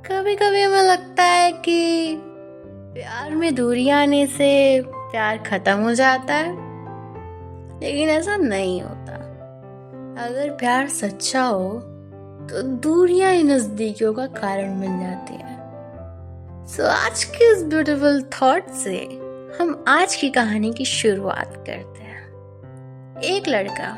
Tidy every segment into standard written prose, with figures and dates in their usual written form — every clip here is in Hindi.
कभी कभी हमें लगता है कि प्यार में दूरियां आने से प्यार खत्म हो जाता है, लेकिन ऐसा नहीं होता। अगर प्यार सच्चा हो तो दूरियां ही नजदीकियों का कारण बन जाती है। आज के इस ब्यूटीफुल थॉट से हम आज की कहानी की शुरुआत करते हैं। एक लड़का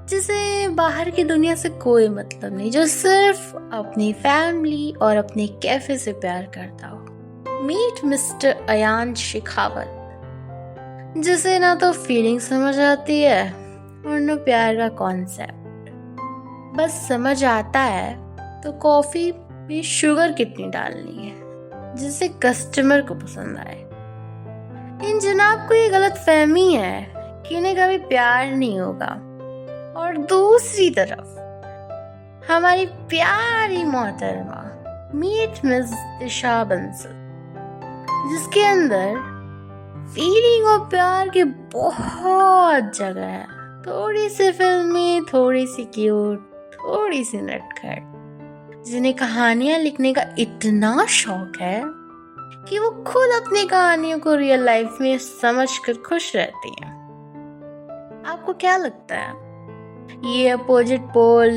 जिसे बाहर की दुनिया से कोई मतलब नहीं, जो सिर्फ अपनी फैमिली और अपने कैफे से प्यार करता हो। मीट मिस्टर अयान शेखावत, जिसे ना तो फीलिंग समझ आती है और न प्यार का कॉन्सेप्ट। बस समझ आता है तो कॉफी में शुगर कितनी डालनी है जिससे कस्टमर को पसंद आए। इन जनाब को ये गलत फहमी है कि इन्हें कभी प्यार नहीं होगा, और दूसरी तरफ हमारी प्यारी मोहतरमा मीट मिस दिशा बंसल, जिसके अंदर फीलिंग और प्यार की बहुत जगह है। थोड़ी सी फिल्मी, थोड़ी सी क्यूट, थोड़ी सी नटखट, जिन्हें कहानियां लिखने का इतना शौक है कि वो खुद अपनी कहानियों को रियल लाइफ में समझकर खुश रहती हैं। आपको क्या लगता है, ये अपोजिट पोल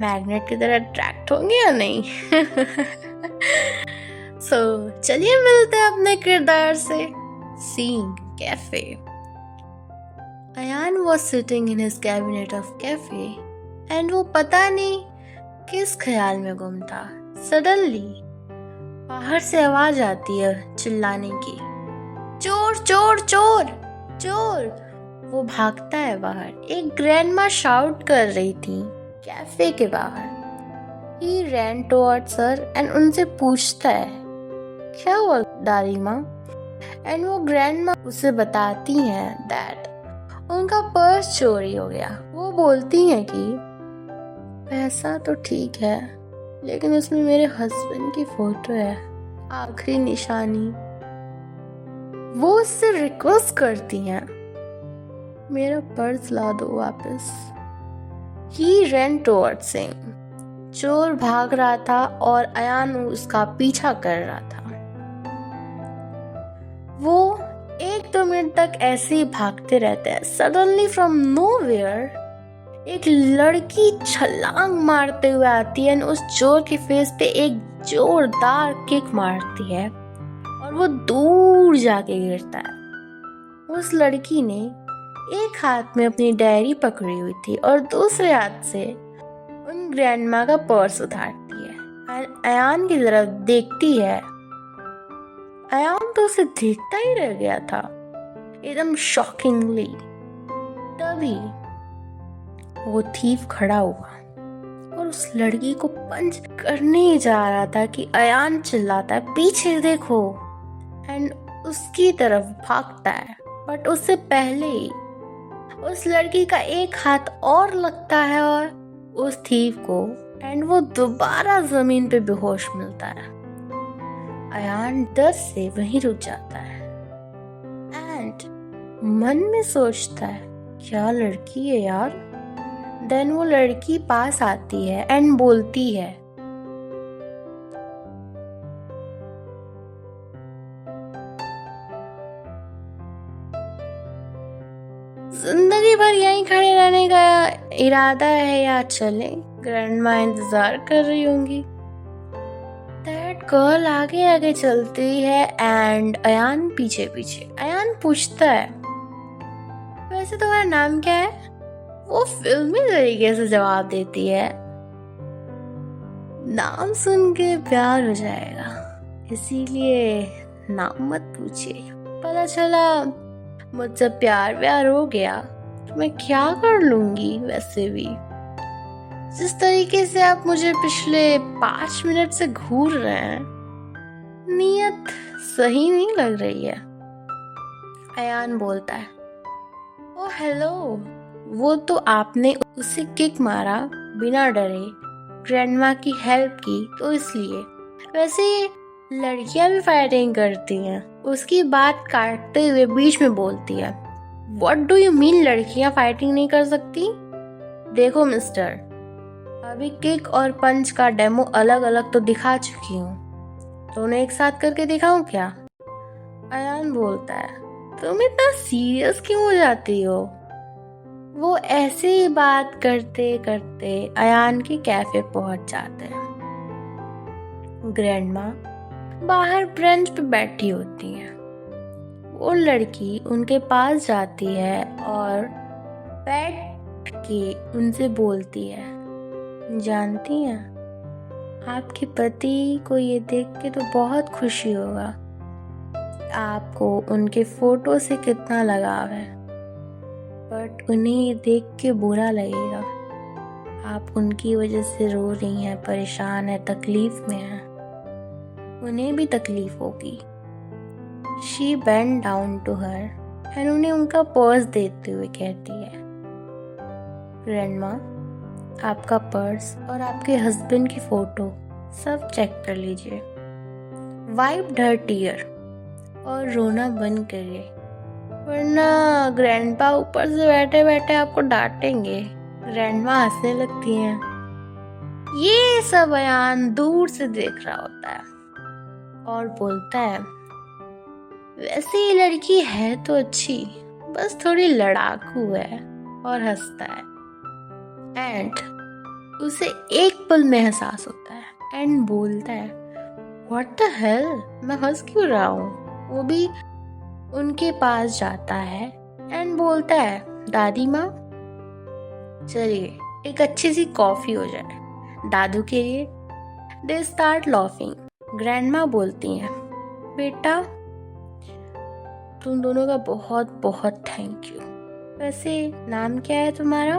मैग्नेट की तरह अट्रैक्ट होंगे या नहीं? चलिए मिलते हैं अपने किरदार से। Scene cafe. Ayaan was sitting in his cabinet of cafe and वो पता नहीं किस ख्याल में गुम था। सडनली बाहर से आवाज आती है चिल्लाने की, चोर चोर चोर चोर। वो भागता है बाहर। एक ग्रैंडमा शाउट कर रही थी कैफे के बाहर। He ran towards her and उनसे पूछता है, क्या हुआ दादी माँ? एंड वो ग्रैंडमा उसे बताती हैं दैट उनका पर्स चोरी हो गया। वो बोलती हैं कि पैसा तो ठीक है, लेकिन उसमें मेरे हस्बैंड की फोटो है, आखिरी निशानी। वो उससे रिक्वेस्ट करती हैं, मेरा पर्स ला दो वापस। He ran towards him. चोर भाग रहा था और अयान उसका पीछा कर रहा था। वो 1-2 मिनट तक ऐसे ही भागते रहते हैं। सडनली फ्रॉम नोवेयर एक लड़की छलांग मारते हुए आती है, उस चोर के फेस पे एक जोरदार किक मारती है और वो दूर जाके गिरता है। उस लड़की ने एक हाथ में अपनी डायरी पकड़ी हुई थी और दूसरे हाथ से उन ग्रैंडमा का पर्स उठाती है। अयान की तरफ देखती है। अयान तो उसे देखता ही रह गया था, एकदम शॉकिंगली। तभी वो थीफ खड़ा हुआ और उस लड़की को पंच करने ही जा रहा था कि अयान चिल्लाता है, पीछे देखो, एंड उसकी तरफ भागता है। बट उससे पहले ही उस लड़की का एक हाथ और लगता है और उस थीफ को, एंड वो दोबारा जमीन पे बेहोश मिलता है। अयान डर से वहीं रुक जाता है एंड मन में सोचता है, क्या लड़की है यार। देन वो लड़की पास आती है एंड बोलती है, जिंदगी भर यहीं खड़े रहने का इरादा है या चले? ग्रैंडमा इंतजार कर रही होंगी। दैट गर्ल आगे आगे चलती है एंड अयान पीछे पीछे। अयान पूछता है, वैसे तुम्हारा नाम क्या है? वो फिल्मी तरीके से जवाब देती है, नाम सुन के प्यार हो जाएगा, इसीलिए नाम मत पूछिए। पता चला मुझसे प्यार हो गया तो मैं क्या कर लूंगी। वैसे भी जिस तरीके से आप मुझे पिछले 5 मिनट से घूर रहे हैं, नीयत सही नहीं लग रही है। अयान बोलता है, ओ हेलो, वो तो आपने उसे किक मारा बिना डरे, ग्रैंडमा की हेल्प की तो इसलिए। वैसे लड़कियां भी फाइटिंग करती हैं। उसकी बात काटते हुए बीच में बोलती है, व्हाट डू यू मीन लड़कियां फाइटिंग नहीं कर सकती? देखो मिस्टर, अभी किक और पंच का डेमो अलग अलग तो दिखा चुकी हूँ, तो उन्हें एक साथ करके दिखाऊं क्या? अयान बोलता है, तुम इतना सीरियस क्यों हो जाती हो? वो ऐसे ही बात करते करते अयान के कैफे पहुंच जाते हैं। ग्रैंडमा बाहर ब्रेंच पे बैठी होती हैं। वो लड़की उनके पास जाती है और बैठ के उनसे बोलती है, जानती हैं, आपके पति को ये देख के तो बहुत खुशी होगा। आपको उनके फोटो से कितना लगाव है, बट उन्हें ये देख के बुरा लगेगा। आप उनकी वजह से रो रही हैं, परेशान है, तकलीफ में हैं। उन्हें भी तकलीफ होगी। She bend down to her and उन्हें उनका पर्स देते हुए कहती है, ग्रैंडमा, आपका पर्स और आपके हस्बैंड की फोटो सब चेक कर लीजिए। वाइप हर टीयर और रोना बंद करिए, वरना ग्रैंडपा ऊपर से बैठे बैठे आपको डांटेंगे। ग्रैंडमा हंसने लगती हैं। ये सब अयान दूर से देख रहा होता है और बोलता है, वैसे ये लड़की है तो अच्छी, बस थोड़ी लड़ाकू है। और हंसता है एंड उसे एक पल में एहसास होता है एंड बोलता है, व्हाट द हेल, मैं हंस क्यों रहा हूँ? वो भी उनके पास जाता है एंड बोलता है, दादी माँ, चलिए एक अच्छी सी कॉफी हो जाए दादू के लिए। They start laughing. ग्रैंडमा बोलती हैं, बेटा तुम दोनों का बहुत बहुत थैंक यू। वैसे नाम क्या है तुम्हारा?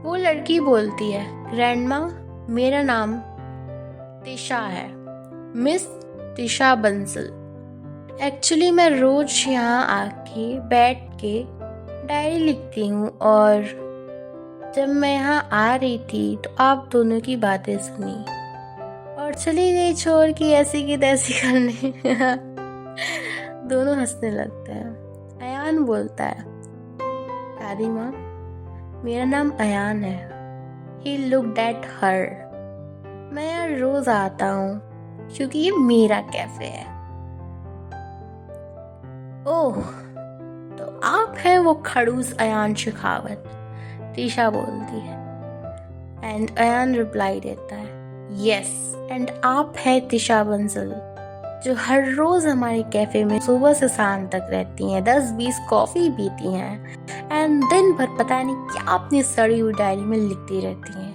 वो लड़की बोलती है, ग्रैंडमा, मेरा नाम तिशा है, मिस तिशा बंसल। एक्चुअली मैं रोज यहाँ आके बैठ के डायरी लिखती हूँ और जब मैं यहाँ आ रही थी तो आप दोनों की बातें सुनी और चली गई छोड़ के ऐसी की तैसी करने। दोनों हंसने लगते हैं। अयान बोलता है, दादी माँ, मेरा नाम अयान है। He looked at her. मैं यहाँ रोज आता हूँ क्योंकि ये मेरा कैफे है। ओह, तो आप हैं वो खड़ूस अयान शेखावत, तिशा बोलती है। एंड अयान रिप्लाई देता है, यस, एंड आप हैं तिशा बंसल, जो हर रोज हमारे कैफे में सुबह से शाम तक रहती हैं, 10-20 कॉफी पीती हैं एंड दिन भर पता नहीं क्या अपनी सड़ी हुई डायरी में लिखती रहती हैं।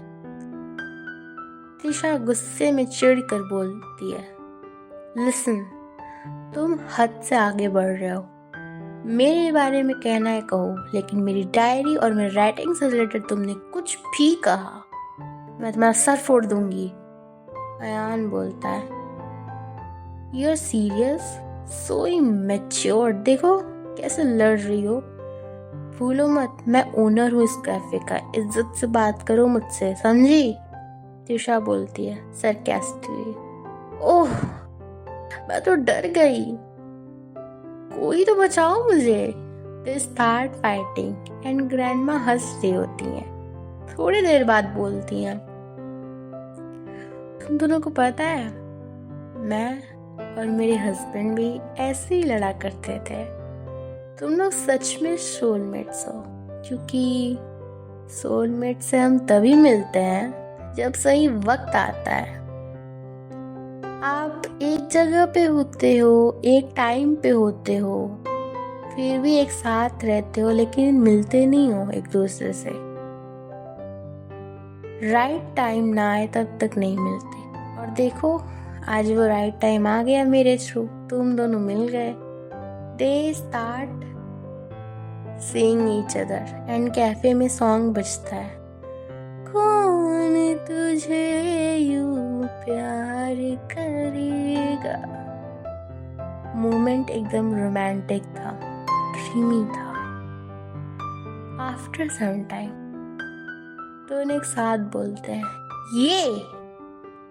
तिशा गुस्से में चिढ़ कर बोलती है, लिसन, तुम हद से आगे बढ़ रहे हो। मेरे बारे में कहना है कहो, लेकिन मेरी डायरी और मेरी राइटिंग से रिलेटेड तुमने कुछ भी कहा मैं तुम्हारा सर फोड़ दूंगी। अयान बोलता है, You're serious? So immature. देखो कैसे लड़ रही हो। भूलो मत, मैं ओनर हूँ इस कैफे का, इज्जत से बात करो मुझसे, समझी? तिशा बोलती है सरकास्टिकली। ओह, मैं तो डर गई, कोई तो बचाओ मुझे। They start fighting and grandma हंस रही होती हैं। थोड़ी देर बाद बोलती हैं, तुम दोनों को पता है, मैं और मेरे हस्बैंड भी ऐसे ही लड़ा करते थे। तुम लोग सच में सोलमेट्स हो, क्योंकि सोलमेट से हम तभी मिलते हैं जब सही वक्त आता है। आप एक जगह पे होते हो, एक टाइम पे होते हो, फिर भी एक साथ रहते हो, लेकिन मिलते नहीं हो एक दूसरे से। राइट टाइम ना आए तब तक नहीं मिलते। और देखो, आज वो राइट टाइम आ गया मेरे थ्रू, तुम दोनों मिल गए। They start seeing each other and cafe में सॉन्ग बजता है, कौन तुझे यूं प्यार करेगा। मोमेंट एकदम रोमांटिक था, ड्रीमी था। आफ्टर सम टाइम दोनों एक साथ बोलते हैं, ये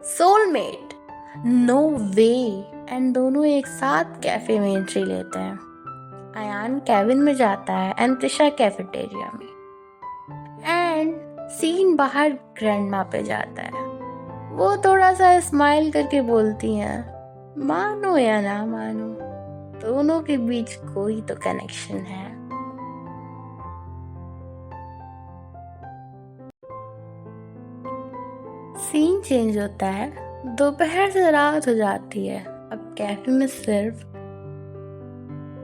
सोलमेट, नो वे। एंड दोनों एक साथ कैफे में एंट्री लेते हैं। अयान कैबिन में जाता है एंड तिशा कैफेटेरिया में। एंड सीन बाहर ग्रैंडमा पे जाता है। वो थोड़ा सा स्माइल करके बोलती हैं, मानो या ना मानो, दोनों के बीच कोई तो कनेक्शन है। सीन चेंज होता है, दोपहर से रात हो जाती है। अब कैफे में सिर्फ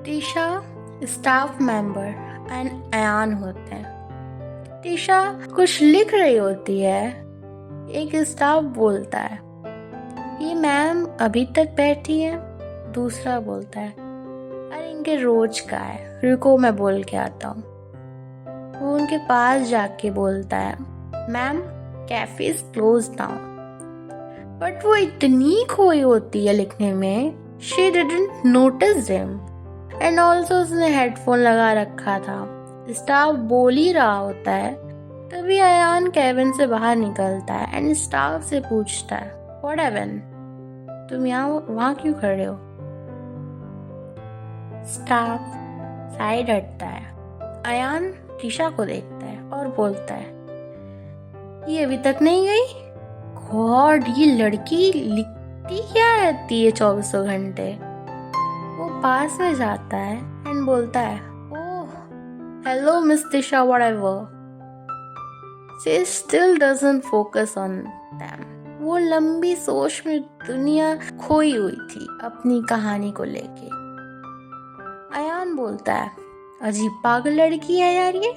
Tisha, staff member and Ayaan होते हैं। टिशा कुछ लिख रही होती है। एक स्टाफ बोलता है, ये मैम अभी तक बैठी है। दूसरा बोलता है, अरे इनके रोज का है, रुको मैं बोल के आता हूँ। वो उनके पास जाके बोलता है, ma'am cafe is close now. But वो इतनी खोई होती है लिखने में, she didn't notice him. And also उसने हेडफोन लगा रखा था। स्टाफ बोल ही रहा होता है, तभी अयान केविन से बाहर निकलता है एंड स्टाफ से पूछता है, व्हाट हैपेंड, तुम वहां क्यों खड़े हो? स्टाफ साइड हटता है। अयान टिशा को देखता है और बोलता है, ये अभी तक नहीं गई? गॉड, ये लड़की लिखती क्या रहती है 24 घंटे? वो पास में जाता है एंड बोलता है, oh hello miss Tisha, whatever. She still doesn't focus on them. वो लंबी सोच में दुनिया खोई हुई थी अपनी कहानी को लेके। अयान बोलता है, अजीब पागल लड़की है यार ये।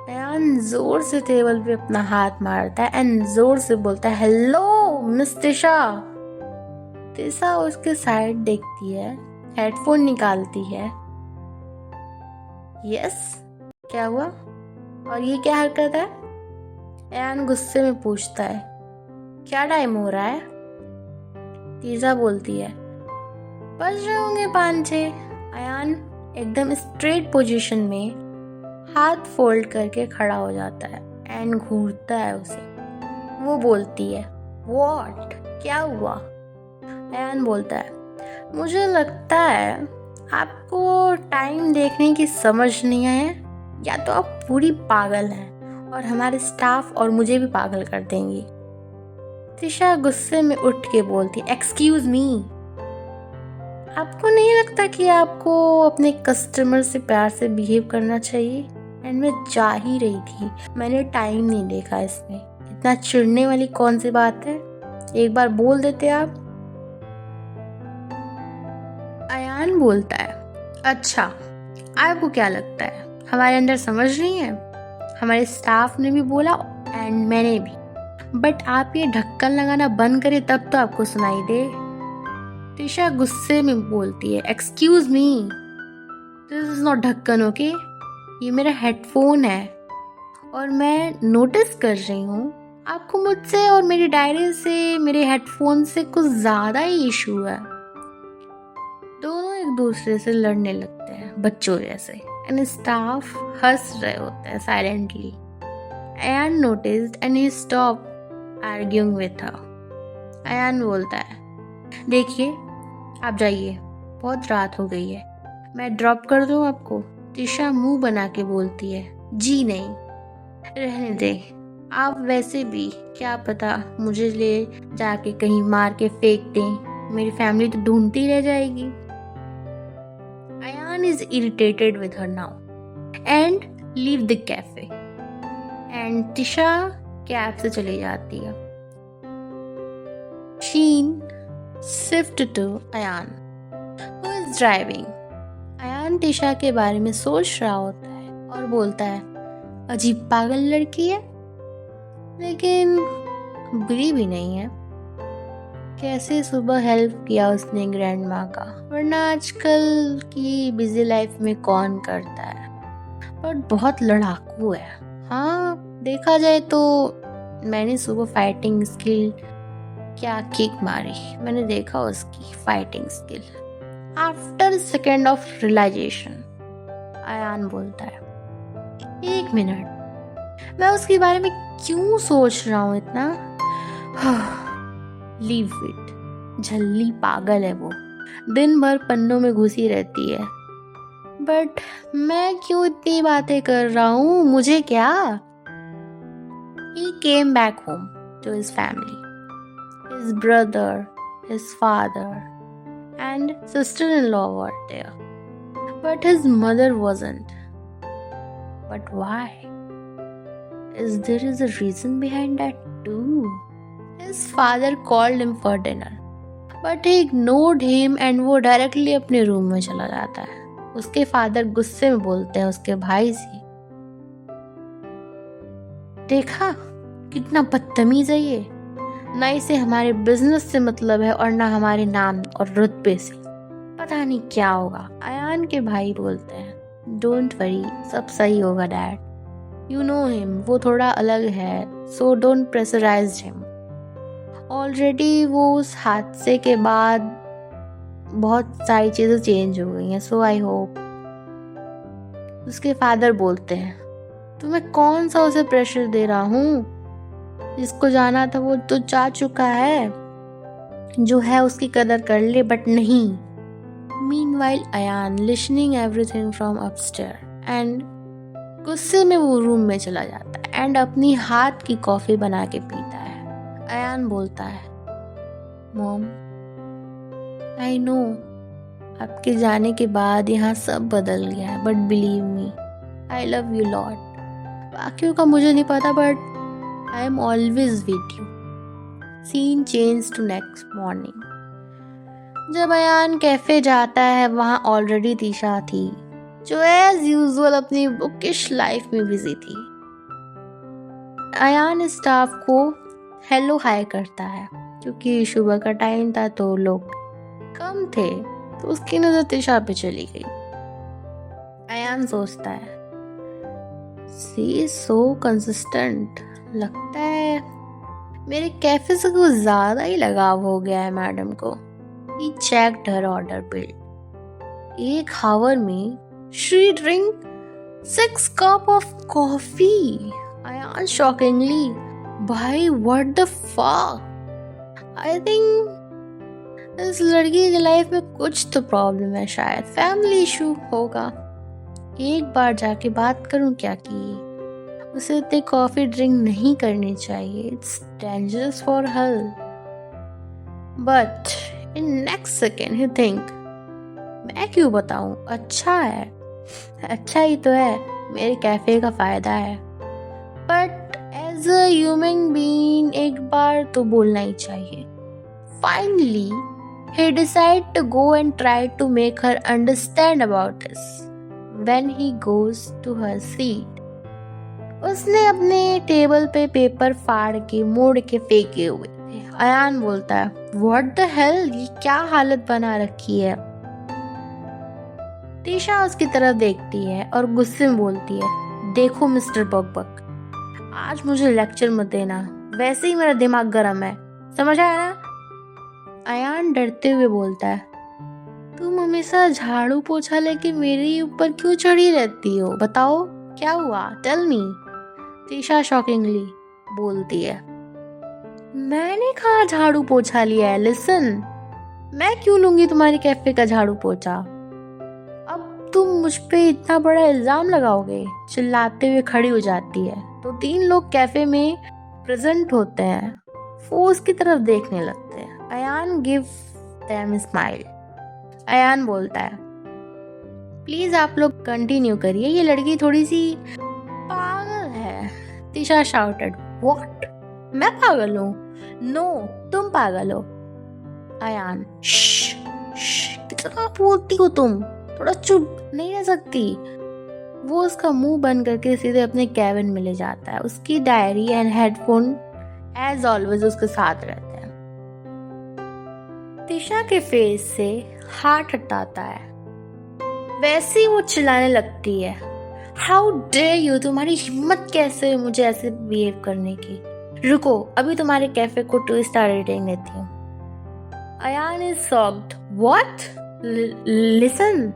अयान जोर से टेबल पे अपना हाथ मारता है एंड जोर से बोलता है, हेलो मिस टिशा। टिशा उसके साइड देखती है, हेडफोन निकालती है। यस, क्या हुआ? और ये क्या हरकत है? अयान गुस्से में पूछता है, क्या टाइम हो रहा है? टिशा बोलती है, बज रहे होंगे 5-6। अयान एकदम स्ट्रेट पोजीशन में हाथ फोल्ड करके खड़ा हो जाता है एंड घूरता है उसे। वो बोलती है, व्हाट, क्या हुआ? अयान बोलता है, मुझे लगता है आपको टाइम देखने की समझ नहीं है, या तो आप पूरी पागल हैं और हमारे स्टाफ और मुझे भी पागल कर देंगी। टिशा गुस्से में उठ के बोलती, एक्सक्यूज मी, आपको नहीं लगता कि आपको अपने कस्टमर से प्यार से बिहेव करना चाहिए? एंड मैं जा ही रही थी, मैंने टाइम नहीं देखा। इसमें इतना चिढ़ने वाली कौन सी बात है, एक बार बोल देते आप। अयान बोलता है, अच्छा आपको क्या लगता है हमारे अंदर समझ नहीं है? हमारे स्टाफ ने भी बोला एंड मैंने भी, बट आप ये ढक्कन लगाना बंद करें तब तो आपको सुनाई दे। टिशा गुस्से में बोलती है, excuse me, this is not ढक्कन, ओके? ये मेरा हेडफोन है और मैं नोटिस कर रही हूँ आपको मुझसे और मेरी डायरी से, मेरे हेडफोन से कुछ ज़्यादा ही इशू है। दोनों एक दूसरे से लड़ने लगते हैं बच्चों जैसे एंड स्टाफ हंस रहे होते हैं silently. Ayaan noticed and he stop arguing with her. Ayaan बोलता है, देखिए आप जाइए, बहुत रात हो गई है, मैं ड्रॉप कर दूँ आपको? टिशा मुंह बना के बोलती है, जी नहीं, रहने दे, आप वैसे भी क्या पता मुझे ले जाके कहीं मार के फेंक दें, मेरी फैमिली तो ढूंढती रह जाएगी। Ayaan is irritated with her now and leave the cafe and Tisha cab से चली जाती है। Scene shift to Ayaan who is driving. Ayaan Tisha के बारे में सोच रहा होता है और बोलता है, अजीब पागल लड़की है, लेकिन बुरी भी नहीं है। कैसे सुबह हेल्प किया उसने ग्रैंड माँ का, वरना आजकल की बिजी लाइफ में कौन करता है। बट बहुत लड़ाकू है। हाँ, देखा जाए तो मैंने सुबह फाइटिंग स्किल क्या किक मारी, मैंने देखा उसकी fighting skill. After second of realization Ayaan बोलता है, एक मिनट, मैं उसके बारे में क्यों सोच रहा हूँ इतना? लीव इट, झल्ली पागल है वो, दिन भर पन्नों में घुसी रहती है। बट मैं क्यों इतनी बातें कर रहा हूँ, मुझे क्या? He came back home to his family. His brother, his father, and sister-in-law were there. But his mother wasn't. But why? There is a reason behind that too. His father called him for dinner, but he ignored him and वो डायरेक्टली अपने रूम में चला जाता है. उसके फादर गुस्से में बोलते हैं उसके भाई से, देखा कितना बदतमीज है ये, ना इसे हमारे बिजनेस से मतलब है और ना हमारे नाम और रुतबे से, पता नहीं क्या होगा. अयान के भाई बोलते हैं, डोंट वरी, सब सही होगा डैड. यू नो हिम, वो थोड़ा अलग है, so don't pressurise him. Already वो उस हादसे के बाद बहुत सारी चीज़ें चेंज हो गई हैं, सो आई होप. उसके फादर बोलते हैं, तो मैं कौन सा उसे प्रेशर दे रहा हूँ, जिसको जाना था वो तो जा चुका है, जो है उसकी कदर कर ले. बट नहीं. Meanwhile Ayaan listening everything from upstair and गुस्से में वो रूम में चला जाता है एंड अपनी हाथ की कॉफी बना के पीता है. अयान बोलता है, मॉम आई नो आपके जाने के बाद यहाँ सब बदल गया है, but believe me I love you lot. बाकियों का मुझे नहीं पता, but I am always with you. Scene change to next morning. जब अयान कैफे जाता है वहाँ ऑलरेडी तीशा थी, जो एज यूजुअल अपनी बुकिश लाइफ में बिजी थी. अयान स्टाफ को हेलो हाय करता है, क्योंकि सुबह का टाइम था तो लोग कम थे, तो उसकी नजर तिशा पे चली गई. अयान सोचता है, सी इज सो कंसिस्टेंट, लगता है मेरे कैफे से कुछ ज्यादा ही लगाव हो गया है मैडम को. He checked her order bill. 1 hour में she drink 6 cup of coffee. Ayan shockingly, भाई what the fuck? I think इस लड़की की लाइफ में कुछ तो प्रॉब्लम है, शायद फैमिली इशू होगा. एक बार जाके बात करूं क्या कि उसे इतनी कॉफी ड्रिंक नहीं करनी चाहिए, it's dangerous for health. But in next second he think, मैं क्यों बताऊं, अच्छा है, अच्छा ही तो है, मेरे कैफे का फायदा है. But as a human being एक बार तो बोलना ही चाहिए. Finally he decided to go and try to make her understand about this. When he goes to her seat, उसने अपने टेबल पे पेपर फाड़ के मोड़ के फेंके हुए थे. अयान बोलता है, What the hell, ये क्या हालत बना रखी है. तीशा उसकी तरफ देखती है और गुस्से में बोलती है, देखो मिस्टर बकबक, आज मुझे लेक्चर मत देना, वैसे ही मेरा दिमाग गर्म है, समझ आया ना. अयान डरते हुए बोलता है, तुम हमेशा झाड़ू पोछा लेके मेरे ऊपर क्यों चढ़ी रहती हो, बताओ क्या हुआ, टेल मी. तीशा शॉकिंगली बोलती है, मैंने कहा झाड़ू पोछा लिया है, लिसन, मैं क्यों लूंगी तुम्हारे कैफे का झाड़ू पोछा, अब तुम मुझ पे इतना बड़ा इल्जाम लगाओगे. चिल्लाते हुए खड़ी हो जाती है तो 3 लोग कैफे में प्रेजेंट होते हैं, वो उसकी तरफ देखने लगते हैं. Ayaan give them smile. Ayaan बोलता है, प्लीज आप लोग कंटिन्यू करिए, ये लड़की थोड़ी सी पागल है. तीशा शाउटेड, व्हाट, मैं पागल हूँ? नो, तुम पागल हो. अयान, कितना बोलती हो तुम, थोड़ा चुप नहीं रह सकती. वो उसका मुंह बंद करके सीधे अपने कैबिन में ले जाता है. उसकी diary and headphone as always उसके साथ रहते हैं. तीशा के फेस से हाथ हटाता है, वैसे ही वो चिल्लाने लगती है, हाउ डेयर यू, तुम्हारी हिम्मत कैसे है मुझे ऐसे बिहेव करने की. रुको, अभी तुम्हारे कैफे को 2 स्टार रेटिंग देती हूँ. Ayaan is shocked, what, listen,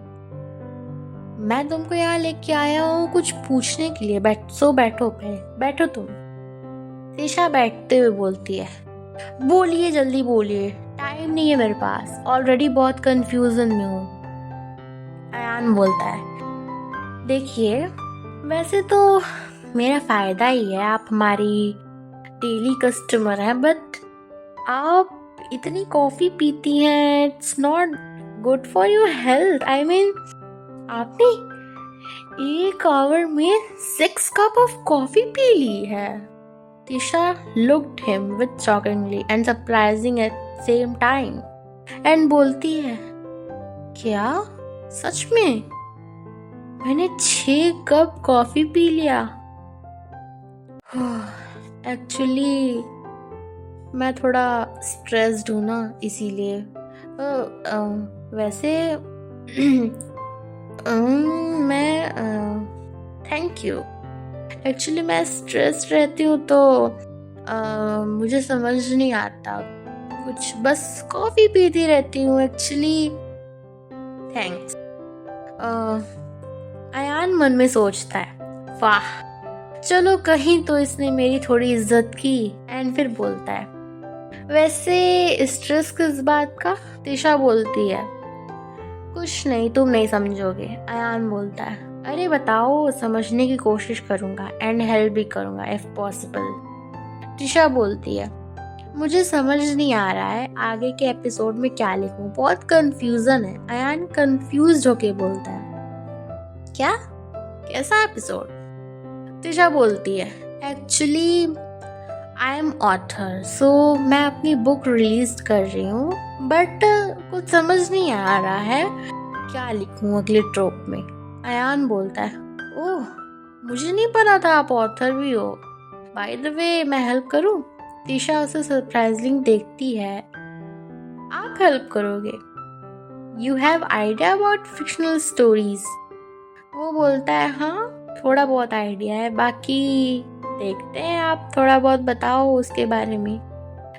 मैं तुमको यहाँ लेके आया हूँ कुछ पूछने के लिए, बैठो पहले, बैठो तुम. तीशा बैठते हुए बोलती है, बोलिए जल्दी बोलिए, टाइम नहीं है मेरे पास, ऑलरेडी बहुत कंफ्यूजन में हूँ. अयान बोलता है, देखिए वैसे तो मेरा फायदा ही है आप हमारी डेली कस्टमर हैं, बट आप इतनी कॉफ़ी पीती हैं, it's not good for your health. I mean, आपने 1 आवर में 6 कप ऑफ कॉफ़ी पी ली है। Tisha looked him with shockingly and surprising at same time and बोलती है, क्या सच में मैंने 6 कप कॉफी पी लिया? एक्चुअली मैं थोड़ा स्ट्रेस्ड हूँ ना, इसीलिए। वैसे मैं थैंक यू। एक्चुअली मैं स्ट्रेस्ड रहती हूँ तो मुझे समझ नहीं आता कुछ, बस कॉफ़ी पीती रहती हूँ एक्चुअली। थैंक्स। अयान मन में सोचता है, वाह चलो कहीं तो इसने मेरी थोड़ी इज्जत की। एंड फिर बोलता है, वैसे स्ट्रेस किस बात का? तिशा बोलती है, कुछ नहीं, तुम नहीं समझोगे। अयान बोलता है, अरे बताओ, समझने की कोशिश करूंगा एंड हेल्प भी करूंगा इफ पॉसिबल। तिशा बोलती है, मुझे समझ नहीं आ रहा है आगे के एपिसोड में क्या लिखूं, बहुत कंफ्यूजन है। अयान कंफ्यूज्ड होके बोलता है, क्या, कैसा एपिसोड? तिशा बोलती है, एक्चुअली आई एम ऑथर, सो मैं अपनी बुक रिलीज कर रही हूँ, बट कुछ समझ नहीं आ रहा है क्या लिखूं अगले ट्रोप में। अयान बोलता है, ओह मुझे नहीं पता था आप ऑथर भी हो, बाय द वे मैं हेल्प करूं? तिशा उसे सरप्राइजिंग देखती है, आप हेल्प करोगे? You have idea about fictional stories? वो बोलता है, हाँ थोड़ा बहुत आइडिया है, बाकी देखते हैं, आप थोड़ा बहुत बताओ उसके बारे में।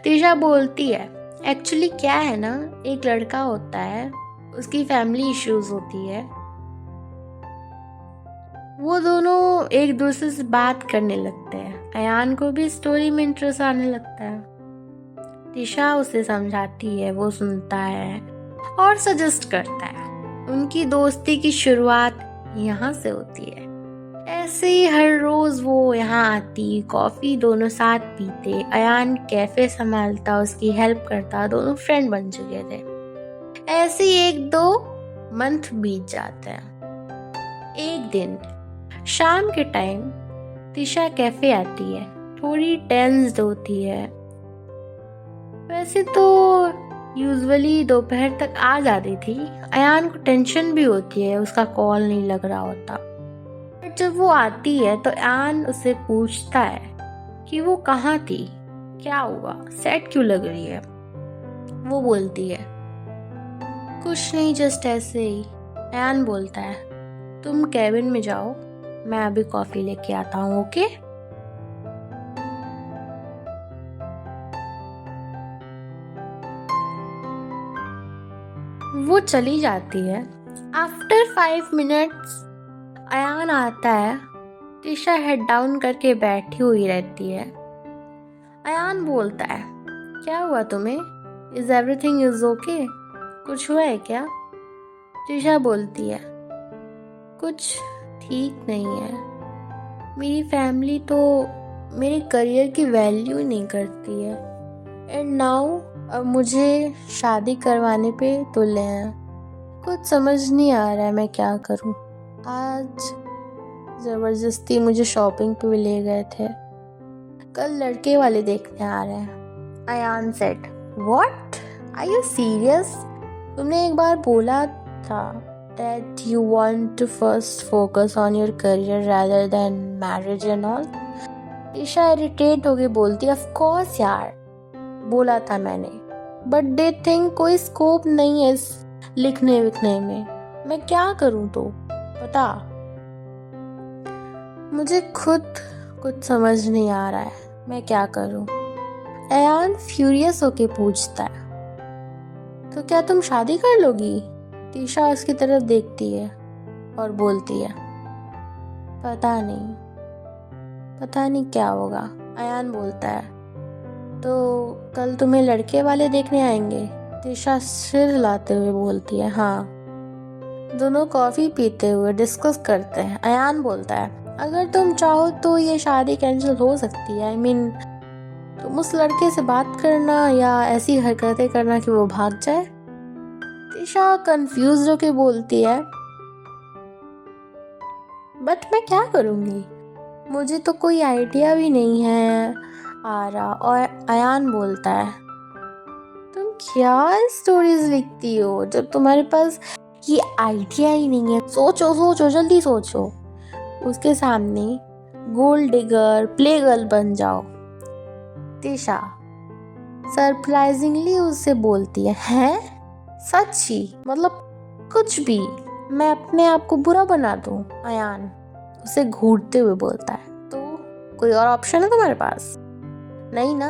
तिशा बोलती है, एक्चुअली क्या है ना, एक लड़का होता है, उसकी फैमिली इश्यूज होती है, वो दोनों एक दूसरे से बात करने लगते हैं। अयान को भी स्टोरी में इंटरेस्ट आने लगता है। तिशा उसे समझाती है, वो सुनता है और सजेस्ट करता है। उनकी दोस्ती की शुरुआत यहाँ से होती है। ऐसे ही हर रोज वो यहाँ आती, कॉफी दोनों साथ पीते, अयान कैफे संभालता, उसकी हेल्प करता, दोनों फ्रेंड बन चुके थे। ऐसे ही 1-2 मंथ बीत जाते हैं। एक दिन शाम के टाइम तिशा कैफे आती है, थोड़ी टेंस्ड होती है। वैसे तो यूजुअली दोपहर तक आ जाती थी। अयान को टेंशन भी होती है, उसका कॉल नहीं लग रहा होता। बट जब वो आती है तो अयान उससे पूछता है कि वो कहाँ थी, क्या हुआ, सैड क्यों लग रही है? वो बोलती है, कुछ नहीं, जस्ट ऐसे ही। अयान बोलता है, तुम कैबिन में जाओ, मैं अभी कॉफी लेके आता हूँ, ओके? वो चली जाती है। आफ्टर 5 मिनट्स अयान आता है। तिशा हेड डाउन करके बैठी हुई रहती है। अयान बोलता है, क्या हुआ तुम्हें? Is everything is okay? कुछ हुआ है क्या? तिशा बोलती है, कुछ ठीक नहीं है। मेरी फैमिली तो मेरे करियर की वैल्यू ही नहीं करती है, एंड नाउ अब मुझे शादी करवाने पे तुले हैं। कुछ समझ नहीं आ रहा है मैं क्या करूं। आज ज़बरदस्ती मुझे शॉपिंग पे भी ले गए थे, कल लड़के वाले देखने आ रहे हैं। Ayaan said, what, are you serious? तुमने एक बार बोला था that you want to first focus on your career rather than marriage and all. Isha irritate होके बोलती, ऑफ कोर्स यार, बोला था मैंने, बट दे थिंक कोई स्कोप नहीं है इस लिखने विखने में। मैं क्या करूं तो बता। मुझे खुद कुछ समझ नहीं आ रहा है, मैं क्या करूं। अयान फ्यूरियस होके पूछता है, तो क्या तुम शादी कर लोगी? तिशा उसकी तरफ देखती है और बोलती है, पता नहीं क्या होगा। अयान बोलता है, तो कल तुम्हें लड़के वाले देखने आएंगे? तिशा सिर हिलाते हुए बोलती है, हाँ। दोनों कॉफी पीते हुए डिस्कस करते हैं। अयान बोलता है, अगर तुम चाहो तो ये शादी कैंसिल हो सकती है। आई मीन तुम उस लड़के से बात करना या ऐसी हरकतें करना कि वो भाग जाए। तिशा कंफ्यूज होके बोलती है, बट मैं क्या करूँगी, मुझे तो कोई आइडिया भी नहीं है आरा। और अयान बोलता है, तुम क्या स्टोरीज लिखती हो जब तुम्हारे पास ये आइडिया ही नहीं है। सोचो सोचो जल्दी सोचो। उसके सामने गोल्ड डिगर प्ले गर्ल बन जाओ। तिशा सरप्राइजिंगली उससे बोलती है, हैं सच्ची, मतलब कुछ भी, मैं अपने आप को बुरा बना दूं। अयान उसे घूरते हुए बोलता है, तो कोई और ऑप्शन है तुम्हारे पास? नहीं ना,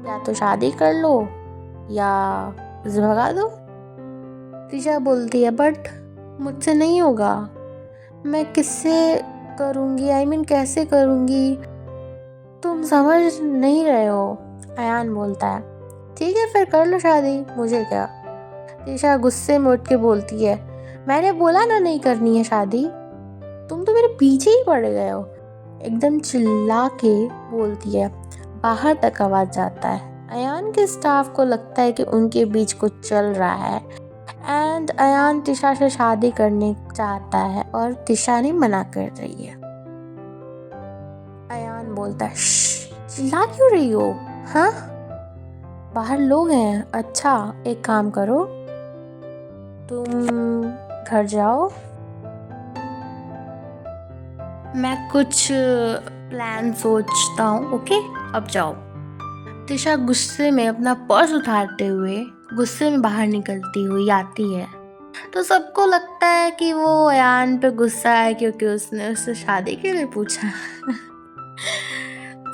या तो शादी कर लो या उसे भगा दो। तिशा बोलती है, बट मुझसे नहीं होगा, मैं किससे करूँगी, आई मीन कैसे करूँगी, तुम समझ नहीं रहे हो। अयान बोलता है, ठीक है फिर कर लो शादी, मुझे क्या। तिशा गुस्से में उठ के बोलती है, मैंने बोला ना नहीं करनी है शादी, तुम तो मेरे पीछे ही पड़ गए हो। एकदम चिल्ला के बोलती है। बाहर तक आवाज जाता है। अयान के स्टाफ को लगता है कि उनके बीच कुछ चल रहा है एंड अयान तिशा से शादी करने चाहता है और तिशा ने मना कर रही है। अयान बोलता है, चिल्ला क्यों रही हो, हाँ बाहर लोग हैं। अच्छा एक काम करो, तुम घर जाओ, मैं कुछ प्लान सोचता हूँ, ओके अब जाओ। तिशा गुस्से में अपना पर्स उठाते हुए गुस्से में बाहर निकलती हुई आती है। तो सबको लगता है कि वो अयान पे गुस्सा है क्योंकि उसने उससे शादी के लिए पूछा।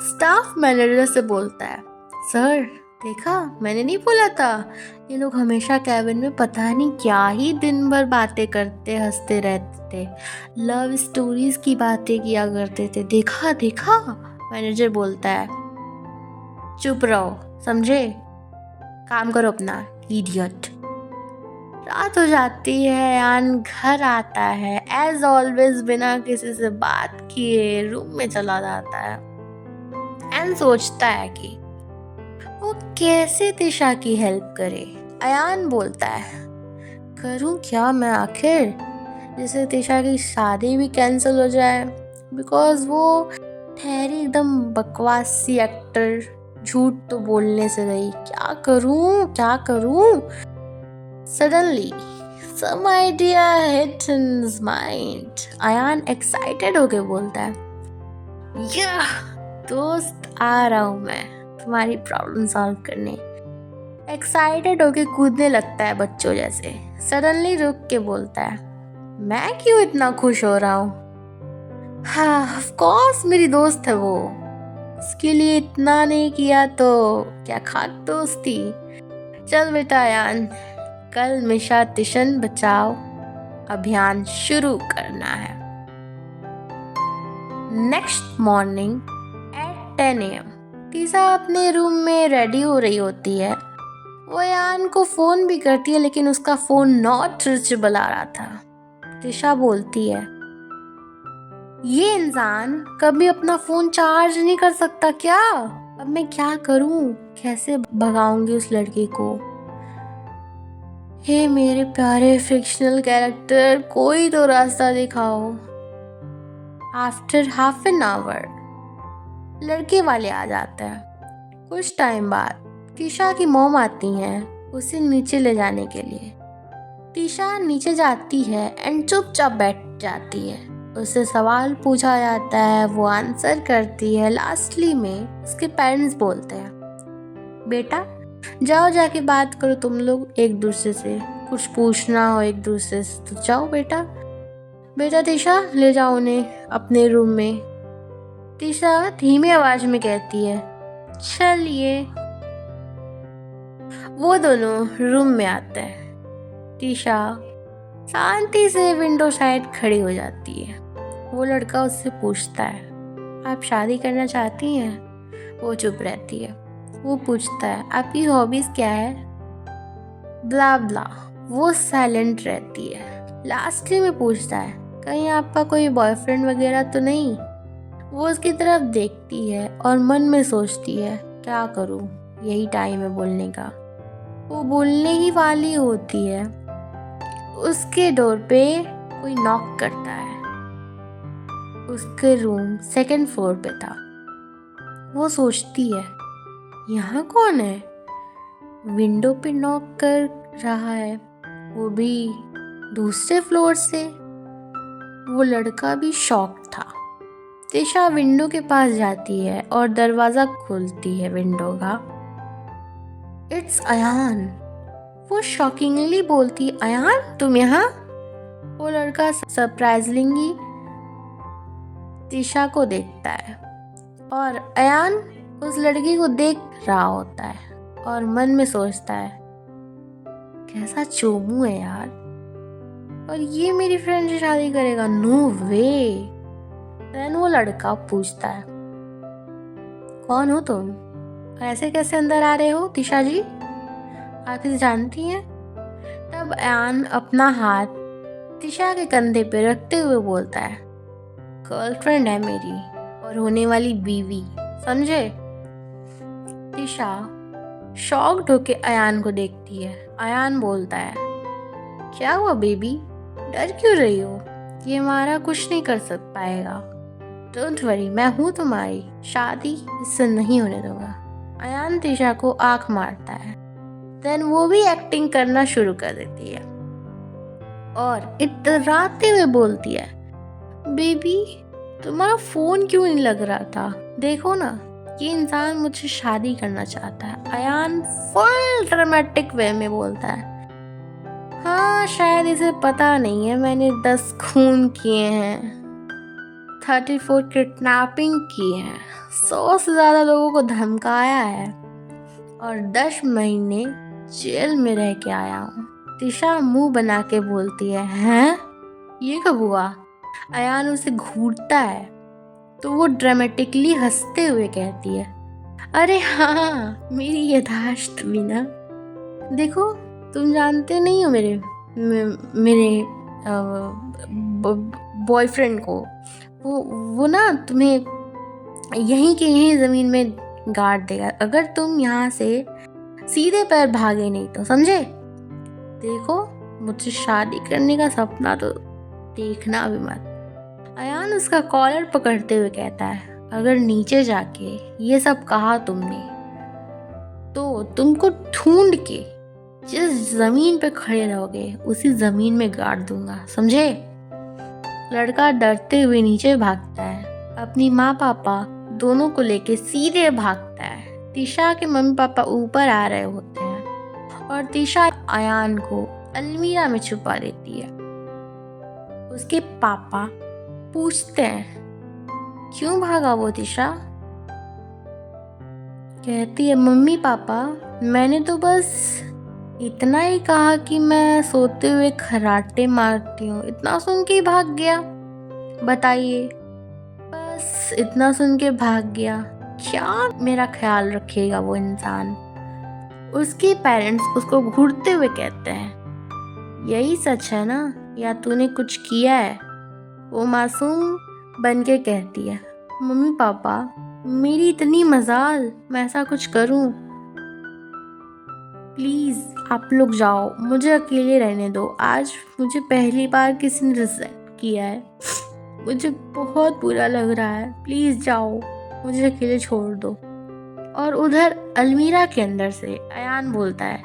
स्टाफ मैनेजर से बोलता है, सर देखा, मैंने नहीं बोला था, ये लोग हमेशा कैबिन में पता नहीं क्या ही दिन भर बातें करते हंसते रहते थे, लव स्टोरीज की बातें किया करते थे, देखा देखा। मैनेजर बोलता है, चुप रहो, समझे, काम करो अपना, इडियट। रात हो जाती है, अयान घर आता है, एज ऑलवेज बिना किसी से बात किए रूम में चला जाता है एंड सोचता है कि वो कैसे तिशा की हेल्प करे। अयान बोलता है, करूं क्या मैं आखिर, जिससे तिशा की शादी भी कैंसिल हो जाए, बिकॉज वो ठहरी एकदम बकवास सी एक्टर, झूठ तो बोलने से गई, क्या करूं क्या करूं। Suddenly some idea hit in his mind. Ayaan excited होके बोलता है, या दोस्त आ रहा हूं मैं तुम्हारी प्रॉब्लम सॉल्व करने। एक्साइटेड होके कूदने लगता है बच्चों जैसे। सडनली रुक के बोलता है, मैं क्यों इतना खुश हो रहा हूँ, हाँ ऑफ कोर्स मेरी दोस्त है वो, उसके लिए इतना नहीं किया तो क्या खाक दोस्ती। चल बेटा अयान, कल मिशा तिशन बचाओ अभियान शुरू करना है। Next morning at 10 AM Tisha अपने रूम में रेडी हो रही होती है। वो अयान को फोन भी करती है लेकिन उसका फोन नॉट रीचेबल आ रहा था। तिशा बोलती है, ये इंसान कभी अपना फोन चार्ज नहीं कर सकता क्या, अब मैं क्या करूं, कैसे भगाऊंगी उस लड़के को। हे मेरे प्यारे फिक्शनल कैरेक्टर, कोई तो रास्ता दिखाओ। आफ्टर हाफ एन आवर लड़के वाले आ जाते हैं। कुछ टाइम बाद तिशा की मॉम आती हैं उसे नीचे ले जाने के लिए। तिशा नीचे जाती है एंड चुपचाप बैठ जाती है। उससे सवाल पूछा जाता है, वो आंसर करती है। लास्टली में उसके पेरेंट्स बोलते हैं, बेटा जाओ जाके बात करो तुम लोग एक दूसरे से, कुछ पूछना हो एक दूसरे से तो जाओ बेटा। बेटा तिशा ले जाओ उन्हें अपने रूम में। तिशा धीमी आवाज में कहती है, चलिए। वो दोनों रूम में आते हैं। तिशा शांति से विंडो साइड खड़ी हो जाती है। वो लड़का उससे पूछता है, आप शादी करना चाहती हैं? वो चुप रहती है। वो पूछता है, आपकी हॉबीज क्या है? ब्ला ब्ला। वो साइलेंट रहती है। लास्टली में पूछता है, कहीं आपका कोई बॉयफ्रेंड वगैरह तो नहीं? वो उसकी तरफ देखती है और मन में सोचती है, क्या करूं, यही टाइम है बोलने का। वो बोलने ही वाली होती है, उसके डोर पे कोई नॉक करता है। उसके रूम सेकंड फ्लोर पे था। वो सोचती है यहाँ कौन है, विंडो पे नॉक कर रहा है, वो भी दूसरे फ्लोर से। वो लड़का भी शॉक था। तिशा विंडो के पास जाती है और दरवाजा खोलती है विंडो का। इट्स अयान। वो शॉकिंगली बोलती, अयान तुम यहाँ? वो लड़का सरप्राइजिंगली तिशा को देखता है और अयान उस लड़की को देख रहा होता है और मन में सोचता है कैसा चोमू है यार, और ये मेरी फ्रेंड से शादी करेगा, नो वे। देन वो लड़का पूछता है कौन हो तुम, ऐसे कैसे अंदर आ रहे हो तिशा जी, आप इसे जानती हैं? तब अयान अपना हाथ तिशा के कंधे पे रखते हुए बोलता है गर्लफ्रेंड है मेरी और होने वाली बीवी, समझे? तिशा शॉक्ड होके अयान को देखती है। अयान बोलता है क्या हुआ बेबी, डर क्यों रही हो, ये हमारा कुछ नहीं कर पाएगा, डोंट वरी, मैं हूँ तुम्हारी, शादी इससे नहीं होने दूंगा। अयान तिशा को आंख मारता है। देन वो भी एक्टिंग करना शुरू कर देती है और इतराते हुए बोलती है बेबी तुम्हारा फोन क्यों नहीं लग रहा था, देखो ना ये इंसान मुझसे शादी करना चाहता है। अयान फुल ड्रामेटिक वे में बोलता है हाँ शायद इसे पता नहीं है मैंने 10 खून किए हैं, 34 किडनैपिंग की है, 100 से ज़्यादा लोगों को धमकाया है और 10 महीने जेल में रह के आया हूँ। तिशा मुंह बना के बोलती है हैं ये कब हुआ? अयान उसे घूरता है तो वो ड्रामेटिकली हंसते हुए कहती है अरे हाँ मेरी यथार्थ मीना, देखो तुम जानते नहीं हो मेरे बॉयफ्रेंड को, वो ना तुम्हें यहीं के यहीं ज़मीन में गाड़ देगा अगर तुम यहाँ से सीधे पैर भागे नहीं तो, समझे? देखो मुझसे शादी करने का सपना तो देखना भी मत। अयान उसका कॉलर पकड़ते हुए कहता है अगर नीचे जाके ये सब कहा तुमने तो तुमको ढूंढ के जिस जमीन पे खड़े रहोगे उसी जमीन में गाड़ दूंगा, समझे? लड़का डरते हुए नीचे भागता है, अपनी माँ पापा दोनों को लेके सीधे भागता है। तिशा के मम्मी पापा ऊपर आ रहे होते हैं और तिशा अयान को अलमीरा में छुपा देती है। उसके पापा पूछते हैं क्यों भागा वो तिशा? कहती है मम्मी पापा मैंने तो बस इतना ही कहा कि मैं सोते हुए खर्राटे मारती हूँ, इतना सुन के ही भाग गया, बताइए, बस इतना सुन के भाग गया, क्या मेरा ख्याल रखेगा वो इंसान? उसके पेरेंट्स उसको घूरते हुए कहते हैं यही सच है ना या तूने कुछ किया है? वो मासूम बन के कहती है मम्मी पापा मेरी इतनी मजाल, मैं ऐसा कुछ करूं? प्लीज़ आप लोग जाओ, मुझे अकेले रहने दो, आज मुझे पहली बार किसी ने रिजेक्ट किया है, मुझे बहुत बुरा लग रहा है, प्लीज़ जाओ, मुझे अकेले छोड़ दो। और उधर अलमीरा के अंदर से अयान बोलता है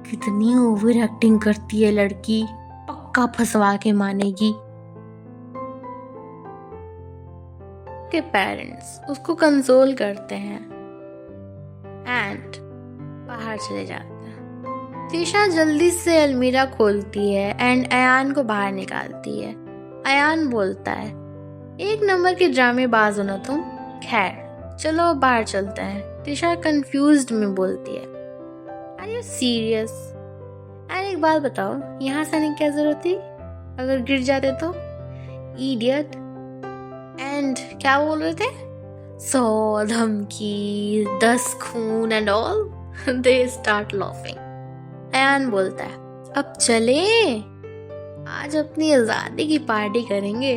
कितनी ओवर एक्टिंग करती है लड़की, पक्का फंसवा के मानेगी। के पेरेंट्स उसको कंसोल करते हैं एंड बाहर चले जाते हैं। तिशा जल्दी से अलमीरा खोलती है एंड अयान को बाहर निकालती है। अयान बोलता है 1 नंबर के ड्रामेबाज हो ना तुम, खैर चलो अब बाहर चलते हैं। तिशा कंफ्यूज्ड में बोलती है आर यू सीरियस? अरे एक बात बताओ, यहाँ से आने की क्या जरूरत थी अगर गिर जाते तो? इडियट। एंड क्या बोल रहे थे? 100 धमकी, 10 खून and all. They start laughing. Ayaan बोलता है अब चले, आज अपनी आज़ादी की पार्टी करेंगे।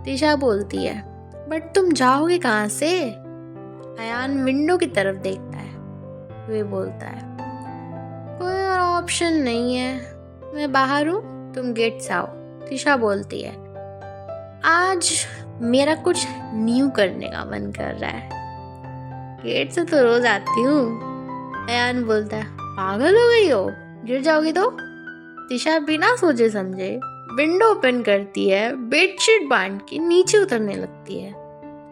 तिशा बोलती है बट तुम जाओगे कहाँ से? अयान विंडो की तरफ देखता है। वे बोलता है, कोई और ऑप्शन नहीं है, मैं बाहर हूँ, तुम गेट से आओ। तिशा बोलती है, आज मेरा कुछ न्यू करने का मन कर रहा है, गेट से तो रोज आती हूँ। अयान बोलता है, पागल हो गई हो, गिर जाओगी तो। तिशा बिना सोचे समझे विंडो ओपन करती है, बेडशीट बांध के नीचे उतरने लगती है।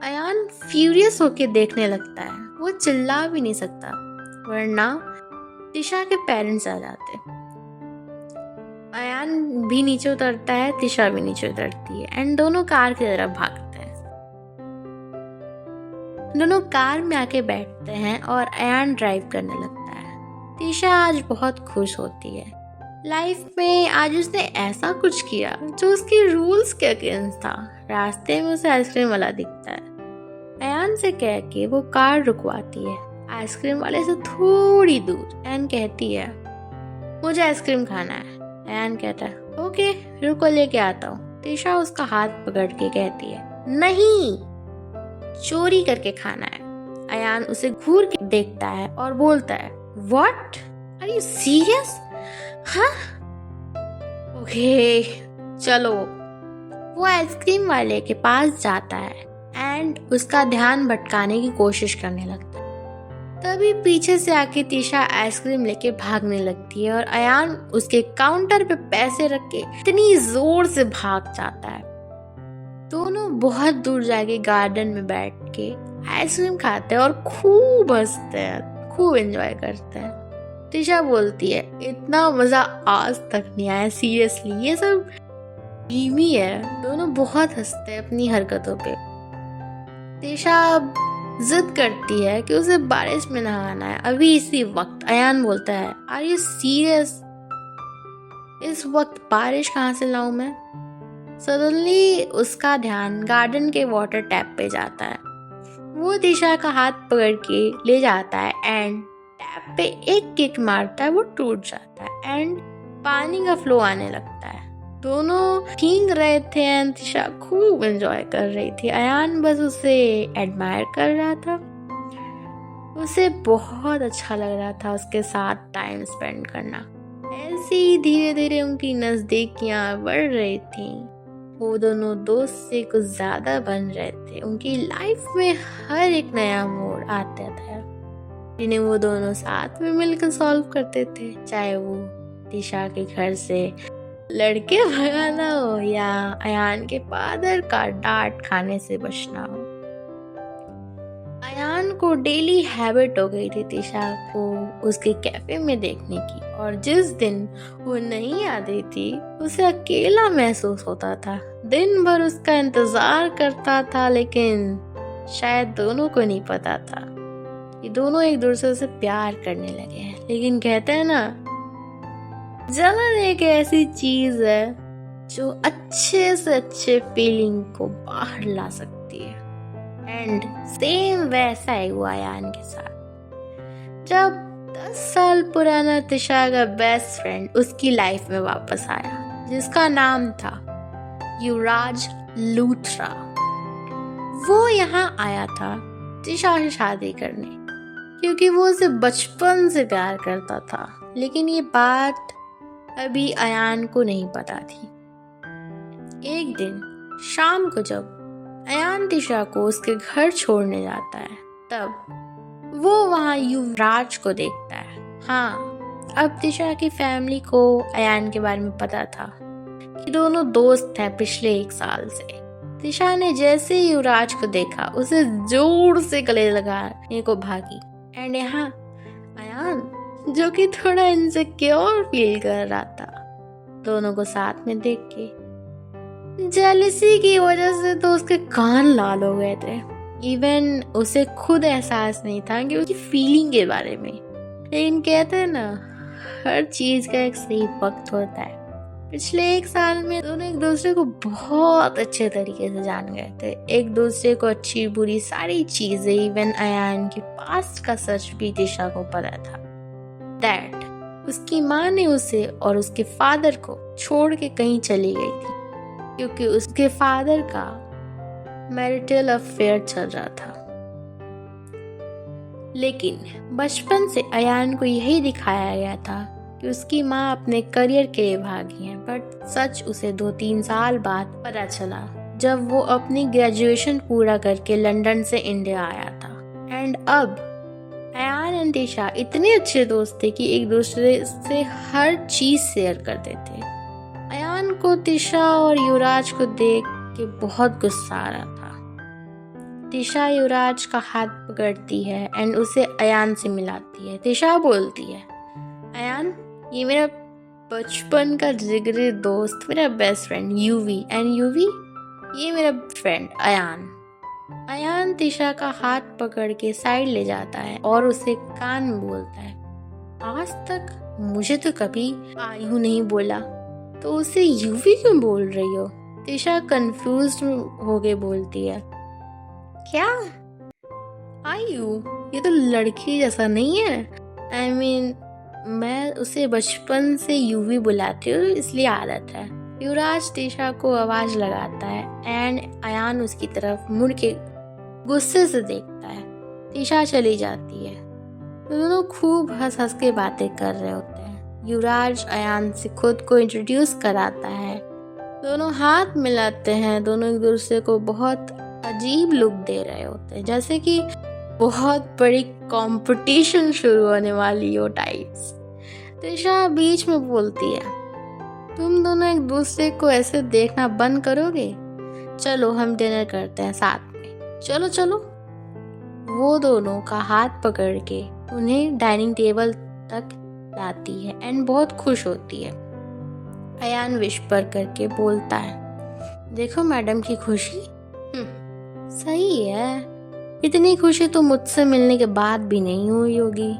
अयान फ्यूरियस होके देखने लगता है, वो चिल्ला भी नहीं सकता, वरना तिशा के पेरेंट्स आ जाते। अयान भी नीचे उतरता है, तिशा भी नीचे उतरती है एंड दोनों कार की तरफ भागते हैं। दोनों कार में आके बैठते हैं और अयान ड्राइव करने लगता है। तिशा आज बहुत खुश होती है, लाइफ में आज उसने ऐसा कुछ किया जो उसके रूल्स के अगेंस्ट था। रास्ते में उसे आइसक्रीम वाला दिखता है, अयान से कह के वो कार रुकवाती है आइसक्रीम वाले से थोड़ी दूर एंड कहती है, मुझे आइसक्रीम खाना है। अयान कहता है, ओके रुको लेके आता हूँ। तिशा उसका हाथ पकड़ के कहती है, नहीं, चोरी करके खाना है। अयान उसे घूर के देखता है और बोलता है, व्हाट, आर यू सीरियस? हाँ ओके चलो। वो आइसक्रीम वाले के पास जाता है एंड उसका ध्यान भटकाने की कोशिश करने लगता है। तभी पीछे से आके तिशा आइसक्रीम लेके भागने लगती है और अयान उसके काउंटर पे पैसे रख के इतनी जोर से भाग जाता है। दोनों बहुत दूर जाके गार्डन में बैठ के आइसक्रीम खाते हैं और खूब हंसते हैं, खूब एंजॉय करते हैं। तिशा बोलती है, इतना मजा आज तक नहीं आया, सीरियसली ये सब ड्रीमी है। दोनों बहुत हंसते हैं अपनी हरकतों पे। तिशा जिद करती है कि उसे बारिश में नहाना है अभी इसी वक्त। अयान बोलता है, आर यू सीरियस, इस वक्त बारिश कहाँ से लाऊं मैं? सडनली उसका ध्यान गार्डन के वाटर टैप पे जाता है। वो तिशा का हाथ पकड़ के ले जाता है एंड टैप पे एक किक मारता है, वो टूट जाता है एंड पानी का फ्लो आने लगता है। दोनों भीग रहे थे एंड तिशा खूब एंजॉय कर रही थी। अयान बस उसे एडमायर कर रहा था, उसे बहुत अच्छा लग रहा था उसके साथ टाइम स्पेंड करना। ऐसे ही धीरे धीरे उनकी नजदीकियां बढ़ रही थी। वो दोनों दोस्त से कुछ ज्यादा बन रहे थे। उनकी लाइफ में हर एक नया मोड़ आता था जिन्हें वो दोनों साथ में मिलकर सॉल्व करते थे, चाहे वो तिशा के घर से लड़के भगाना हो या अयान के फादर का डांट खाने से बचना हो। अयान को डेली हैबिट हो गई थी तिशा को उसके कैफे में देखने की, और जिस दिन वो नहीं आती थी उसे अकेला महसूस होता था। दिन भर उसका इंतजार करता था, लेकिन शायद दोनों को नहीं पता था कि दोनों एक दूसरे से प्यार करने लगे हैं। लेकिन कहते हैं ना, जलन एक ऐसी चीज है जो अच्छे से अच्छे फीलिंग को बाहर ला सकती है। एंड सेम वैसा ही हुआ अयान के साथ। जब 10 साल पुराना तिशा का बेस्ट फ्रेंड उसकी लाइफ में वापस आया, जिसका नाम था युवराज लूथरा। वो यहाँ आया था तिशा से शादी करने, क्योंकि वो उसे बचपन से प्यार करता था। लेकिन ये बात अभी अयान को नहीं पता थी। एक दिन शाम को जब अयान तिशा को उसके घर छोड़ने जाता है, तब वो वहाँ युवराज को देखता है। हाँ, अब तिशा की फैमिली को अयान के बारे में पता था कि दोनों दोस्त हैं पिछले 1 साल से। तिशा ने जैसे ही युवराज को देखा, उसे जोर से गले लगाने को भागी। एंड यहाँ अयान, जो कि थोड़ा इनसिक्योर फील कर रहा था दोनों को साथ में देख के, जेलसी की वजह से तो उसके कान लाल हो गए थे। इवन उसे खुद एहसास नहीं था कि उसकी फीलिंग के बारे में। लेकिन कहते हैं ना, हर चीज का एक सही वक्त होता है। पिछले 1 साल में दोनों एक दूसरे को बहुत अच्छे तरीके से जान गए थे, एक दूसरे को अच्छी बुरी सारी चीजें। इवन अयान के पास्ट का सच भी तिशा को पता था, दैट उसकी माँ ने उसे और उसके फादर को छोड़ के कहीं चली गई थी, क्योंकि उसके फादर का मैरिटल अफेयर चल रहा था। लेकिन बचपन से अयान को यही दिखाया गया था कि उसकी माँ अपने करियर के लिए भागी है, बट सच उसे 2-3 साल बाद पता चला जब वो अपनी ग्रेजुएशन पूरा करके लंदन से इंडिया आया था। एंड अब अयान एंड तिशा इतने अच्छे दोस्त थे कि एक दूसरे से हर चीज शेयर करते थे। अयान को तिशा और युवराज को देख के बहुत गुस्सा आ रहा था। तिशा युवराज का हाथ पकड़ती है एंड उसे अयान से मिलाती है। तिशा बोलती है, अयान ये मेरा बचपन का जिगरी दोस्त, मेरा best friend UV, and UV ये मेरा फ्रेंड अयान। अयान तिशा का हाथ पकड़ के साइड ले जाता है और उसे कान में बोलता है, आज तक मुझे तो कभी आयु नहीं बोला, तो उसे यूवी क्यों बोल रही हो? तिशा कंफ्यूज्ड होके बोलती है, क्या आयु? ये तो लड़की जैसा नहीं है। I mean, मैं उसे बचपन से यूवी बुलाती हूँ, इसलिए आदत है। युवराज तिशा को आवाज लगाता है एंड अयान उसकी तरफ मुड़ के गुस्से से देखता है। तिशा चली जाती है। दोनों खूब हंस हंस के बातें कर रहे होते हैं। युवराज अयान से खुद को इंट्रोड्यूस कराता है। दोनों हाथ मिलाते हैं। दोनों एक दूसरे को बहुत अजीब लुक दे रहे होते हैं, जैसे कि बहुत बड़ी कंपटीशन शुरू होने वाली हो टाइप्स। तिशा बीच में बोलती है, तुम दोनों एक दूसरे को ऐसे देखना बंद करोगे? चलो हम डिनर करते हैं साथ में, चलो चलो। वो दोनों का हाथ पकड़ के उन्हें डाइनिंग टेबल तक लाती है एंड बहुत खुश होती है। अयान विस्पर करके बोलता है, देखो मैडम की खुशी। सही है, इतनी खुशी तो मुझसे मिलने के बाद भी नहीं हुई होगी।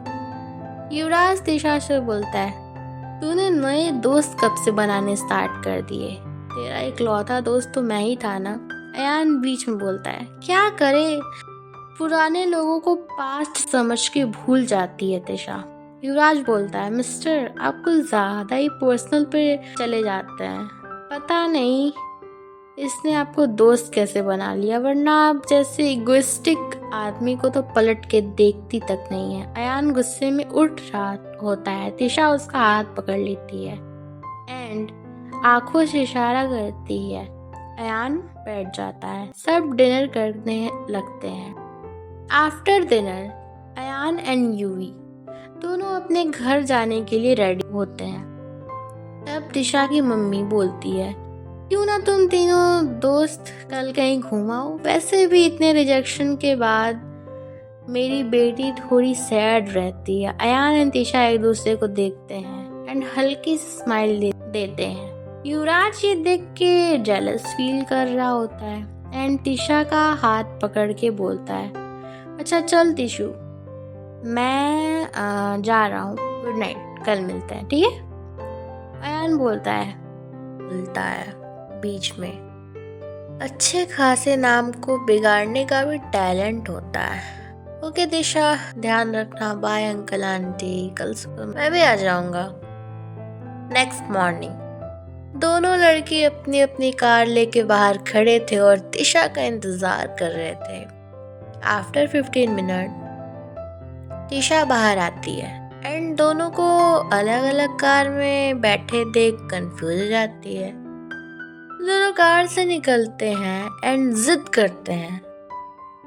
युवराज तिशा से बोलता है, तूने नए दोस्त कब से बनाने स्टार्ट कर दिए? तेरा इकलौता दोस्त तो मैं ही था ना। अयान बीच में बोलता है, क्या करे, पुराने लोगों को पास्ट समझ के भूल जाती है तिशा। युवराज बोलता है, मिस्टर आप कुछ ज्यादा ही पर्सनल पे चले जाते हैं। पता नहीं इसने आपको दोस्त कैसे बना लिया, वरना आप जैसे इगोइस्टिक आदमी को तो पलट के देखती तक नहीं है। अयान गुस्से में उठ रहा होता है। तिशा उसका हाथ पकड़ लेती है एंड आंखों से इशारा करती है। अयान बैठ जाता है। सब डिनर करने लगते हैं। After dinner Ayaan and Yuvi दोनों अपने घर जाने के लिए रेडी होते हैं। तब तिशा की मम्मी बोलती है, क्यों ना तुम तीनों दोस्त कल कहीं घुमाओ? वैसे भी इतने रिजेक्शन के बाद मेरी बेटी थोड़ी सैड रहती है। अयान एंड तिशा एक दूसरे को देखते हैं एंड हल्की सी स्माइल देते हैं। युवराज ये देख के जेलस फील कर रहा होता है एंड तिशा का हाथ पकड़ के बोलता है, अच्छा चल तिशु, मैं जा रहा हूँ, गुड नाइट, कल मिलते हैं, ठीक है? अयान बोलता है बीच में, अच्छे खासे नाम को बिगाड़ने का भी टैलेंट होता है। ओके तिशा, ध्यान रखना, बाय अंकल आंटी, कल सुबह मैं भी आ जाऊंगा। नेक्स्ट मॉर्निंग दोनों लड़की अपनी अपनी कार लेके बाहर खड़े थे और तिशा का इंतजार कर रहे थे। आफ्टर 15 मिनट तिशा बाहर आती है एंड दोनों को अलग अलग कार में बैठे देख कंफ्यूज हो जाती है। दोनों कार से निकलते हैं एंड जिद करते हैं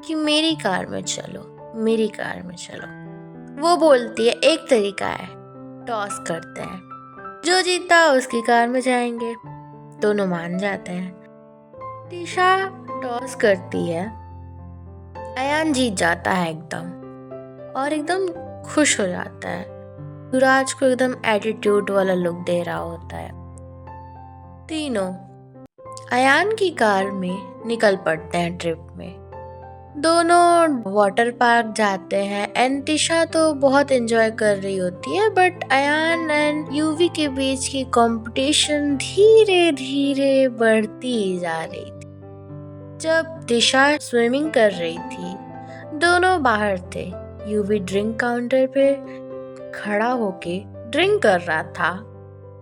कि मेरी कार में चलो, मेरी कार में चलो। वो बोलती है, एक तरीका है, टॉस करते हैं, जो जीता उसकी कार में जाएंगे। दोनों मान जाते हैं। तिशा टॉस करती है। अयान जीत जाता है एकदम और एकदम खुश हो जाता है। युवराज को एकदम एटीट्यूड वाला लुक दे रहा होता है। तीनों अयान की कार में निकल पड़ते हैं ट्रिप में। दोनों वाटर पार्क जाते हैं एंड तिशा तो बहुत एंजॉय कर रही होती है, बट अयान एंड यूवी के बीच की कंपटीशन धीरे धीरे बढ़ती जा रही थी। जब तिशा स्विमिंग कर रही थी, दोनों बाहर थे। यूवी ड्रिंक काउंटर पे खड़ा होके ड्रिंक कर रहा था।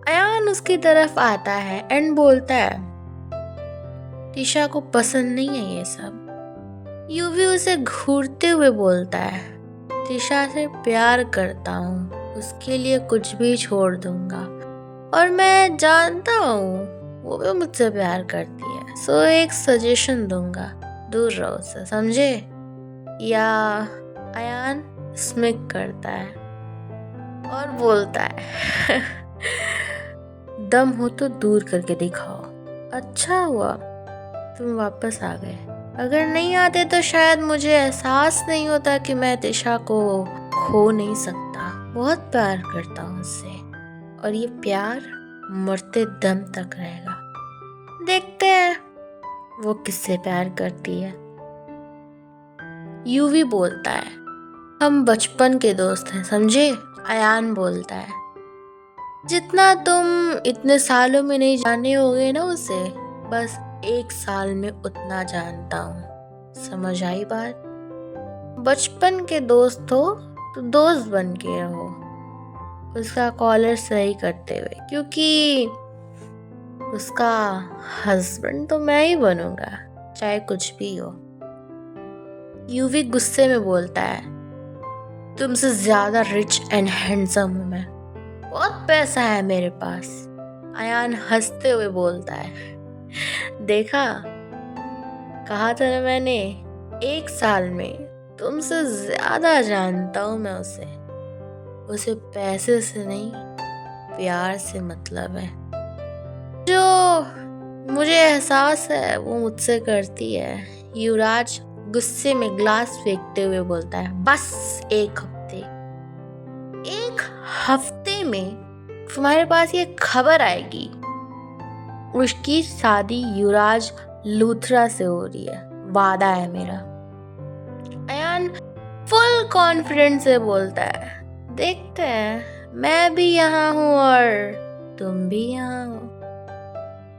अयान उसकी तरफ आता है एंड बोलता है, तिशा को पसंद नहीं है ये सब। यूवी उसे घूरते हुए बोलता है, तिशा से प्यार करता हूँ, उसके लिए कुछ भी छोड़ दूंगा और मैं जानता हूँ वो भी मुझसे प्यार करती है। सो एक सजेशन दूंगा, दूर रहो उससे, समझे? या अयान स्मिक करता है और बोलता है दम हो तो दूर करके दिखाओ। अच्छा हुआ तुम वापस आ गए, अगर नहीं आते तो शायद मुझे एहसास नहीं होता कि मैं तिशा को खो नहीं सकता। बहुत प्यार करता हूँ उससे और ये प्यार मरते दम तक रहेगा। देखते हैं वो किससे प्यार करती है। यूवी बोलता है हम बचपन के दोस्त हैं, समझे? अयान बोलता है जितना तुम इतने सालों में नहीं जाने होगे ना उसे, बस 1 साल में उतना जानता हूँ। समझ आई बात? बचपन के दोस्त हो तो दोस्त बन के रहो, उसका कॉलर सही करते हुए, क्योंकि उसका हस्बैंड तो मैं ही बनूंगा चाहे कुछ भी हो। यूवी गुस्से में बोलता है तुमसे ज्यादा रिच एंड हैंडसम हूं मैं, बहुत पैसा है मेरे पास। अयान हंसते हुए बोलता है देखा, कहा था ना मैंने, 1 साल में तुमसे ज्यादा जानता हूं मैं उसे पैसे से नहीं प्यार से मतलब है। जो मुझे एहसास है वो मुझसे करती है। युवराज गुस्से में ग्लास फेंकते हुए बोलता है बस 1 हफ्ते में तुम्हारे पास ये खबर आएगी उसकी शादी युवराज लूथरा से हो रही है, वादा है मेरा। अयान फुल कॉन्फिडेंस से बोलता है देखते हैं, मैं भी यहाँ हूँ और तुम भी यहाँ हो।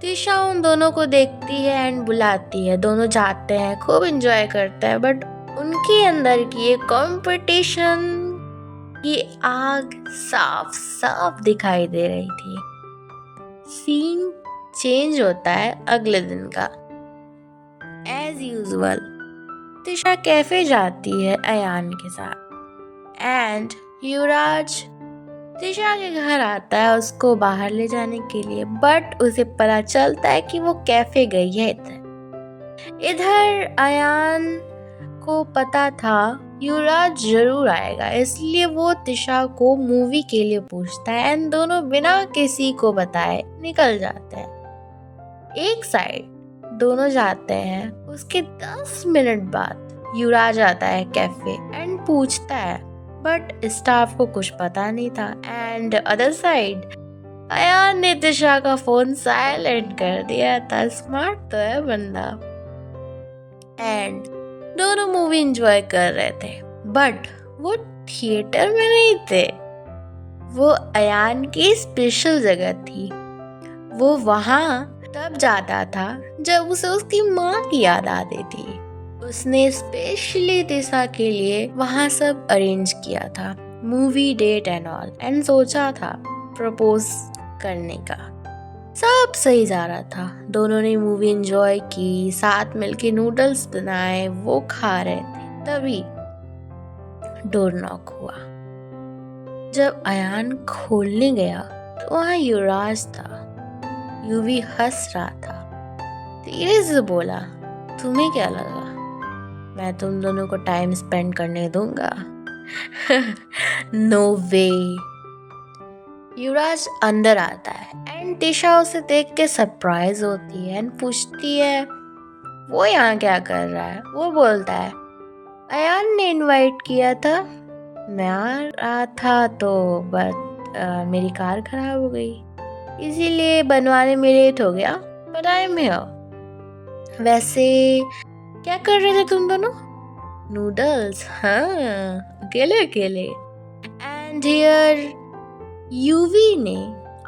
तिशा उन दोनों को देखती है एंड बुलाती है, दोनों जाते हैं, खूब एंजॉय करते हैं, बट उनके अंदर की ये कंपटीशन की आग साफ साफ दिखाई दे रही थी। सीन चेंज होता है अगले दिन का। एज यूजुअल तिशा कैफे जाती है अयान के साथ एंड युवराज तिशा के घर आता है उसको बाहर ले जाने के लिए, बट उसे पता चलता है कि वो कैफे गई है। इधर अयान को पता था युवराज जरूर आएगा, इसलिए वो तिशा को मूवी के लिए पूछता है एंड दोनों बिना किसी को बताए निकल जाते हैं। एक साइड दोनों जाते हैं, उसके 10 मिनट बाद युवराज आता है कैफे एंड पूछता है, बट स्टाफ को कुछ पता नहीं था। एंड अदर साइड अयान ने तिशा का फोन साइलेंट कर दिया था, स्मार्ट तो है बंदा। एंड दोनों मूवी एंजॉय कर रहे थे, बट वो थिएटर में नहीं थे, वो अयान की स्पेशल जगह थी। वो वहां तब जाता था जब उसे उसकी माँ की याद आती थी। उसने स्पेशली तिशा के लिए वहां सब अरेंज किया था, movie date and all, and सोचा था प्रपोज करने का। सब सही जा रहा था, दोनों ने मूवी एंजॉय की, साथ मिलके नूडल्स बनाए, वो खा रहे थे। तभी डोर नॉक हुआ। जब अयान खोलने गया तो वहां युवराज था। यूवी हंस रहा था, धीरे से बोला तुम्हें क्या लगा मैं तुम दोनों को टाइम स्पेंड करने दूंगा? नो वे। युवराज अंदर आता है एंड तिशा उसे देख के सरप्राइज होती है एंड पूछती है वो यहाँ क्या कर रहा है। वो बोलता है अयान ने इनवाइट किया था, मैं आ रहा था तो बट मेरी कार खराब हो गई, इसीलिए बनवाने में लेट हो गया, बट आई एम हियर। वैसे क्या कर रहे थे तुम दोनों? नूडल्स? हाँ, अकेले अकेले। एंड हियर यूवी ने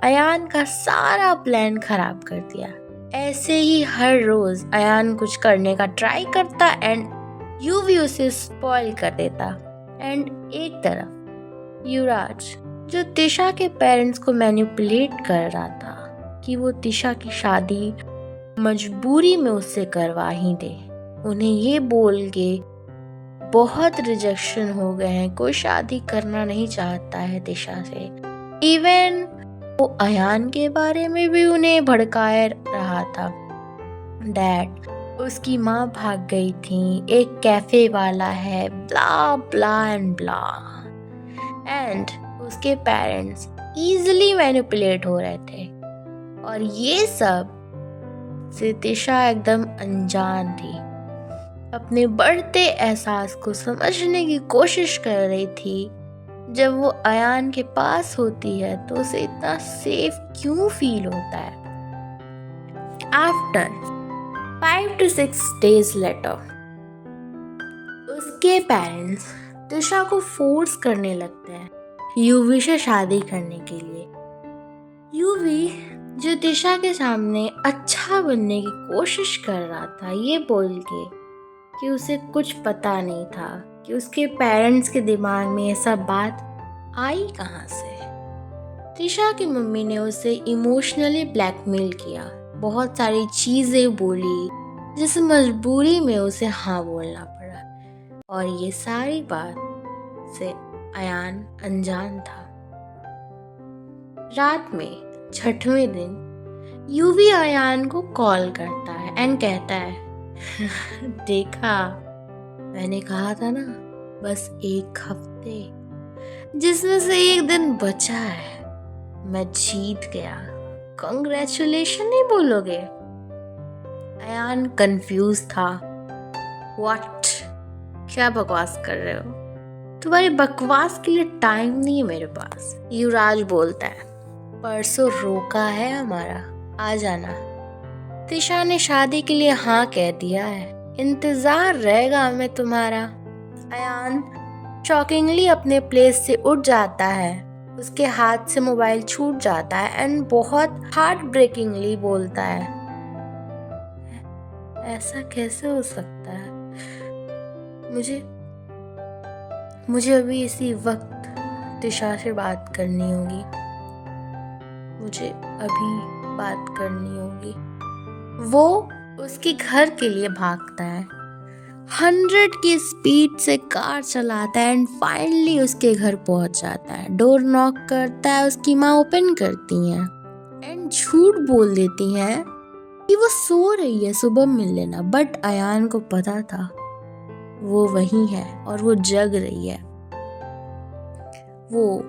अयान का सारा प्लान खराब कर दिया। ऐसे ही हर रोज अयान कुछ करने का ट्राई करता एंड यूवी उसे स्पॉइल कर देता। एंड एक तरफ युवराज जो तिशा के पेरेंट्स को मैनिपुलेट कर रहा था कि वो तिशा की शादी मजबूरी में उससे करवा ही दे, उन्हें ये बोल के बहुत रिजेक्शन हो गए हैं, कोई शादी करना नहीं चाहता है तिशा से। इवन वो अयान के बारे में भी उन्हें भड़काए रहा था। डैड, उसकी माँ भाग गई थी, एक कैफे वाला है, ब्ला ब्ला एंड ब्ला। एंड उसके पेरेंट्स इजीली मैनिपुलेट हो रहे थे, और ये सब से तिशा एकदम अनजान थी। अपने बढ़ते एहसास को समझने की कोशिश कर रही थी। जब वो अयान के पास होती है तो उसे इतना सेफ क्यों फील होता है। आफ्टर 5 to 6 days later, उसके पेरेंट्स तिशा को फोर्स करने लगते हैं यूवी से शादी करने के लिए। यूवी जो तिशा के सामने अच्छा बनने की कोशिश कर रहा था, ये बोल के कि उसे कुछ पता नहीं था कि उसके पेरेंट्स के दिमाग में ऐसा बात आई कहाँ से। तिशा की मम्मी ने उसे इमोशनली ब्लैकमेल किया, बहुत सारी चीज़ें बोली, जिस मजबूरी में उसे हाँ बोलना पड़ा, और ये सारी बात से अयान अनजान था। रात में 6वें दिन यूवी अयान को कॉल करता है एंड कहता है देखा, मैंने कहा था ना, बस 1 हफ्ते, जिसमें से 1 दिन बचा है, मैं जीत गया, कांग्रेचुलेशन नहीं बोलोगे। अयान कंफ्यूज था। व्हाट, क्या बकवास कर रहे हो? तुम्हारी बकवास के लिए टाइम नहीं है मेरे पास। युवराज बोलता है, परसों रोका है हमारा, आ जाना। तिशा ने शादी के लिए हाँ कह दिया है, इंतजार रहेगा हमें तुम्हारा। अयान शॉकिंगली अपने प्लेस से उठ जाता है, उसके हाथ से मोबाइल छूट जाता है एंड बहुत हार्ट ब्रेकिंगली बोलता है, ऐसा कैसे हो सकता है? मुझे अभी इसी वक्त तिशा से बात करनी होगी, मुझे अभी बात करनी होगी। वो उसके घर के लिए भागता है, 100 की स्पीड से कार चलाता है एंड फाइनली उसके घर पहुंच जाता है। डोर नॉक करता है, उसकी माँ ओपन करती हैं एंड झूठ बोल देती हैं कि वो सो रही है, सुबह मिल लेना। बट अयान को पता था वो वही है और वो जग रही है। वो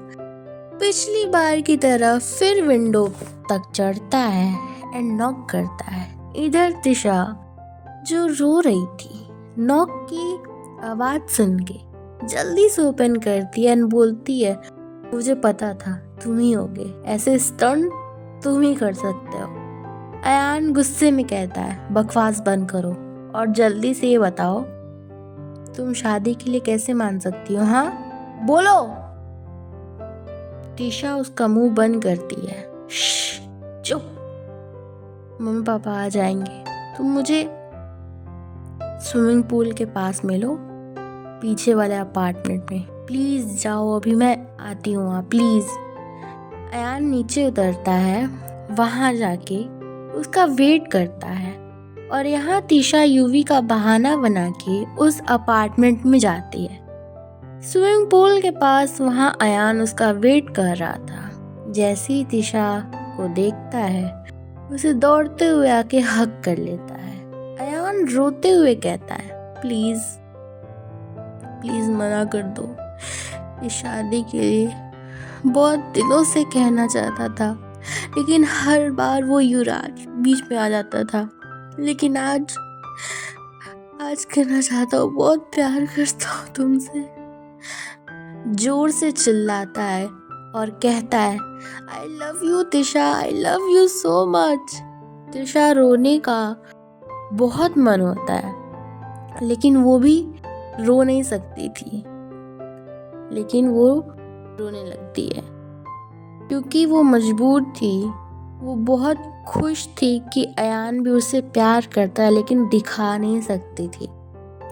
पिछली बार की तरह फिर विंडो तक चढ़ता है एंड नॉक करता है। इधर तिशा जो रो रही थी, नॉक की आवाज सुन के जल्दी से ओपन करती है एंड बोलती है, मुझे पता था तुम ही होगे, ऐसे स्टंट तुम ही कर सकते हो। अयान गुस्से में कहता है, बकवास बंद करो और जल्दी से ये बताओ, तुम शादी के लिए कैसे मान सकती हो? हाँ बोलो। तिशा उसका मुंह बंद करती है, चुप, मम्मी पापा आ जाएंगे, तुम मुझे स्विमिंग पूल के पास मिलो, पीछे वाले अपार्टमेंट में, प्लीज जाओ, अभी मैं आती हूँ वहाँ, प्लीज। अयान नीचे उतरता है, वहाँ जाके उसका वेट करता है, और यहाँ तिशा यूवी का बहाना बना के उस अपार्टमेंट में जाती है। स्विमिंग पूल के पास वहाँ अयान उसका वेट कर रहा था। जैसे ही तिशा को देखता है, उसे दौड़ते हुए आके हग कर लेता है। अयान रोते हुए कहता है, प्लीज प्लीज मना कर दो, इस शादी के लिए बहुत दिनों से कहना चाहता था, लेकिन हर बार वो युवराज बीच में आ जाता था। लेकिन आज कहना चाहता हूँ, बहुत प्यार करता हूँ तुमसे। जोर से चिल्लाता है और कहता है, आई love you Tisha, I love you so much. Tisha रोने का बहुत मन होता है, लेकिन वो भी रो नहीं सकती थी, लेकिन वो रोने लगती है क्योंकि वो मजबूर थी। वो बहुत खुश थी कि अयान भी उससे प्यार करता है, लेकिन दिखा नहीं सकती थी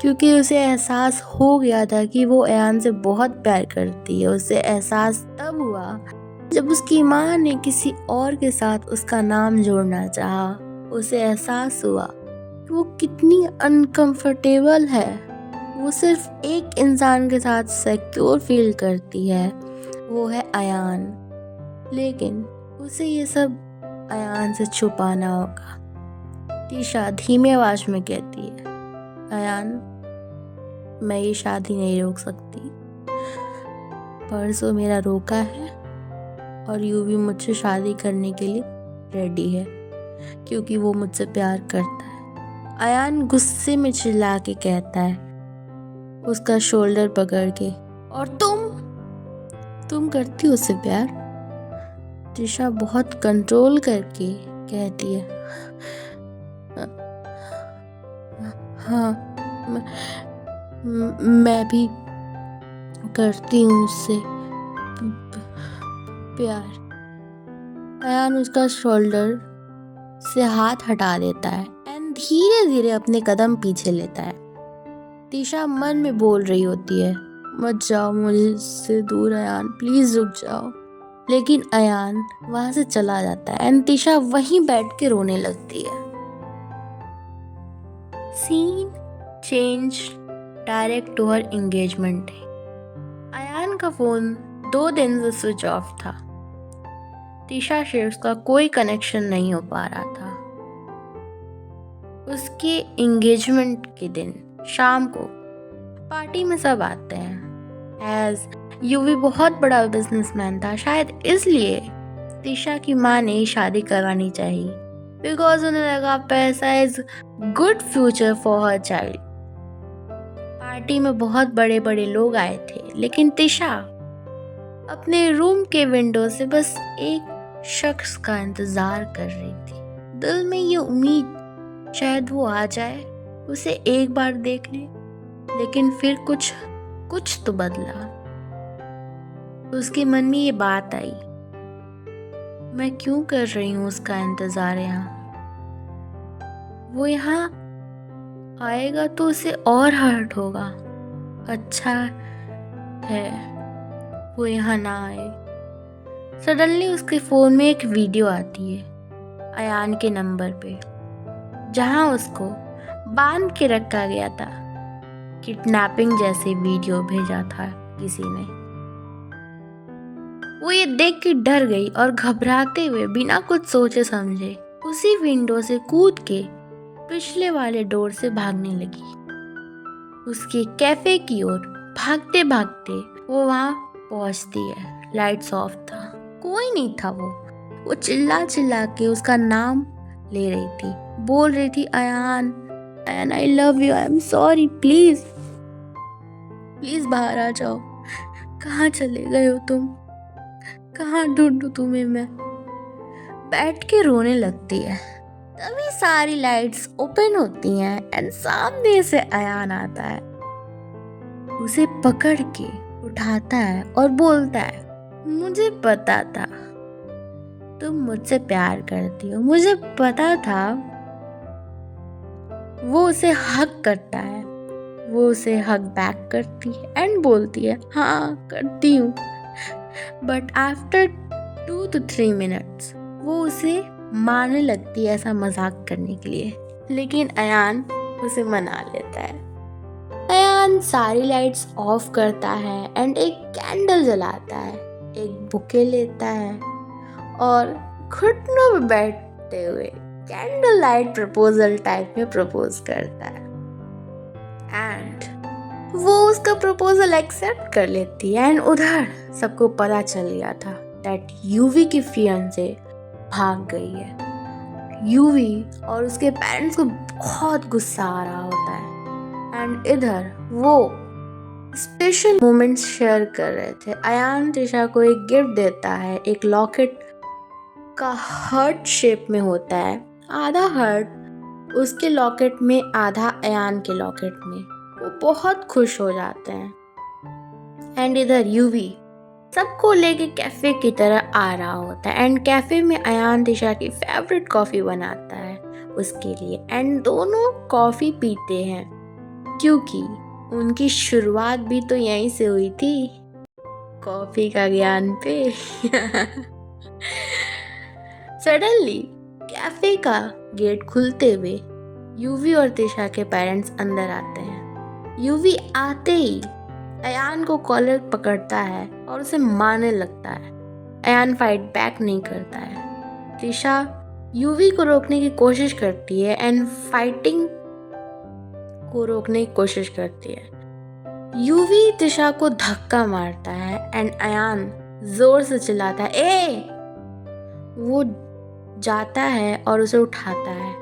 क्योंकि उसे एहसास हो गया था कि वो अयान से बहुत प्यार करती है। उसे एहसास तब हुआ जब उसकी माँ ने किसी और के साथ उसका नाम जोड़ना चाहा। उसे एहसास हुआ कि वो कितनी अनकंफर्टेबल है। वो सिर्फ एक इंसान के साथ सिक्योर फील करती है, वो है अयान। लेकिन उसे ये सब अयान से छुपाना होगा। तीशा धीमी आवाज में कहती है, अयान, मैं ये शादी नहीं रोक सकती। परसों मेरा रोका है और यूवी मुझसे शादी करने के लिए रेडी है, क्योंकि वो मुझसे प्यार करता है। अयान गुस्से में चिल्ला के कहता है, उसका शोल्डर पकड़ के, और तुम करती हो उससे प्यार? त्रिशा बहुत कंट्रोल करके कहती है, हाँ, मैं भी करती हूँ उससे प्यार। अयान उसका शोल्डर से हाथ हटा देता है एंड धीरे धीरे अपने कदम पीछे लेता है। तीशा मन में बोल रही होती है, मत जाओ मुझसे दूर अयान, प्लीज रुक जाओ। लेकिन अयान वहां से चला जाता है एंड तीशा वहीं बैठ के रोने लगती है। Scene change direct to her engagement day. Ayaan का फोन 2 दिन से स्विच ऑफ था। तीशा से उसका कोई कनेक्शन नहीं हो पा रहा था। उसके एंगेजमेंट के दिन शाम को पार्टी में सब आते हैं। एज यूवी बहुत बड़ा बिजनेसमैन था, शायद इसलिए तीशा की माँ ने शादी करवानी चाहिए, बिकॉज उन्हें लगा पैसा is good future for her child. Party में बहुत बड़े बड़े लोग आए थे, लेकिन तीशा अपने रूम के विंडो से बस एक शख्स का इंतजार कर रही थी। दिल में ये उम्मीद शायद वो आ जाए, उसे एक बार देख ले। लेकिन फिर कुछ तो बदला। उसके मन में ये बात आई, मैं क्यों कर रही हूँ उसका इंतजार यहाँ? वो यहाँ आएगा तो उसे और हर्ट होगा। अच्छा है वो यहाँ ना आए। सडनली उसके फोन में एक वीडियो आती है अयान के नंबर पे, जहां उसको बांध के रखा गया था। किडनैपिंग जैसे वीडियो भेजा था किसी ने। वो ये देख के डर गई और घबराते हुए बिना कुछ सोचे समझे उसी विंडो से कूद के पिछले वाले डोर से भागने लगी। उसके कैफे की ओर भागते भागते वो वहां पहुंचती है। लाइट्स ऑफ था, कोई नहीं था। वो चिल्ला चिल्ला के उसका नाम ले रही थी, बोल रही थी, Ayaan, Ayaan, I love you, I am sorry, please please बाहर आ जाओ। कहाँ चले गए हो तुम? कहाँ ढूंढूं तुम्हें मैं? बैठ के रोने लगती है। तभी सारी लाइट्स ओपन होती हैं एंड सामने से अयान आता है। उसे पकड़ के उठाता है और बोलता है, मुझे पता था तुम मुझसे प्यार करती हो, मुझे पता था। वो उसे हग करता है, वो उसे हग बैक करती है एंड बोलती है, हाँ करती हूँ। बट आफ्टर 2 to 3 minutes वो उसे मारने लगती है ऐसा मजाक करने के लिए। लेकिन अयान उसे मना लेता है। अयान सारी लाइट्स ऑफ करता है एंड एक कैंडल जलाता है, एक बुके लेता है और घुटनों में बैठते हुए कैंडल लाइट प्रपोजल टाइप में प्रपोज करता है। एंड वो उसका प्रपोजल एक्सेप्ट कर लेती है। एंड उधर सबको पता चल गया था दैट यूवी की फियांसे भाग गई है। यूवी और उसके पेरेंट्स को बहुत गुस्सा आ रहा होता है। एंड इधर वो स्पेशल मोमेंट्स शेयर कर रहे थे। अयान त्रिशा को एक गिफ्ट देता है, एक लॉकेट का हार्ट शेप में होता है। आधा हार्ट उसके लॉकेट में, आधा अयान के लॉकेट में। वो बहुत खुश हो जाते हैं। एंड इधर यूवी सबको लेके कैफे की तरह आ रहा होता है। एंड कैफे में अयान त्रिशा की फेवरेट कॉफी बनाता है उसके लिए। एंड दोनों कॉफी पीते हैं क्योंकि उनकी शुरुआत भी तो यहीं से हुई थी, कॉफी का ज्ञान पे। सडनली कैफे का गेट खुलते हुए यूवी और त्रिशा के पेरेंट्स अंदर आते हैं। यूवी आते ही अयान को कॉलर पकड़ता है और उसे मारने लगता है। अयान फाइट बैक नहीं करता है। तिशा यूवी को रोकने की कोशिश करती है एंड फाइटिंग को रोकने की कोशिश करती है। यूवी तिशा को धक्का मारता है एंड अयान जोर से चिल्लाता है, ए! वो जाता है और उसे उठाता है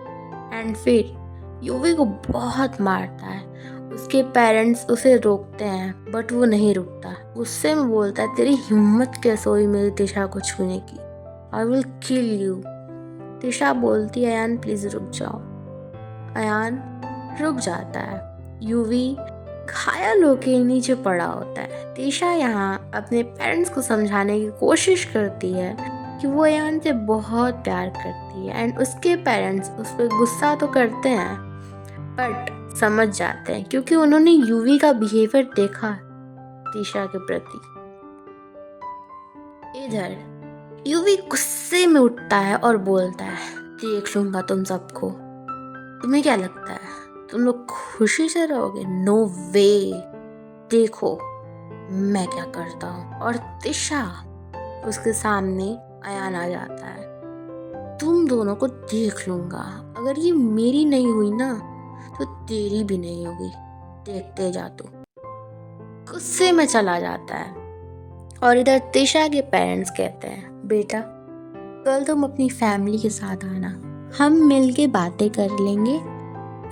एंड फिर यूवी को बहुत मारता है। उसके पेरेंट्स उसे रोकते हैं बट वो नहीं रुकता। गुस्से में बोलता है, तेरी हिम्मत कैसे हुई मेरी तिशा को छूने की? I will kill you. Tisha बोलती है, अयान प्लीज रुक जाओ। अयान रुक जाता है। यूवी घायल होके नीचे पड़ा होता है। तिशा यहाँ अपने पेरेंट्स को समझाने की कोशिश करती है कि वो अयान से बहुत प्यार करती है एंड उसके पेरेंट्स उस पर गुस्सा तो करते हैं बट समझ जाते हैं क्योंकि उन्होंने यूवी का बिहेवियर देखा तिशा के प्रति। इधर यूवी गुस्से में उठता है और बोलता है, देख लूंगा तुम सबको। तुम्हें क्या लगता है तुम लोग खुशी से रहोगे? नो वे, देखो मैं क्या करता हूँ। और तिशा उसके सामने अयान आ जाता है। तुम दोनों को देख लूंगा, अगर ये मेरी नहीं हुई ना तो तेरी भी नहीं होगी, देखते जा तू। गुस्से में चला जाता है। और इधर तिशा के पेरेंट्स कहते हैं, बेटा कल तुम अपनी फैमिली के साथ आना, हम मिलके बातें कर लेंगे।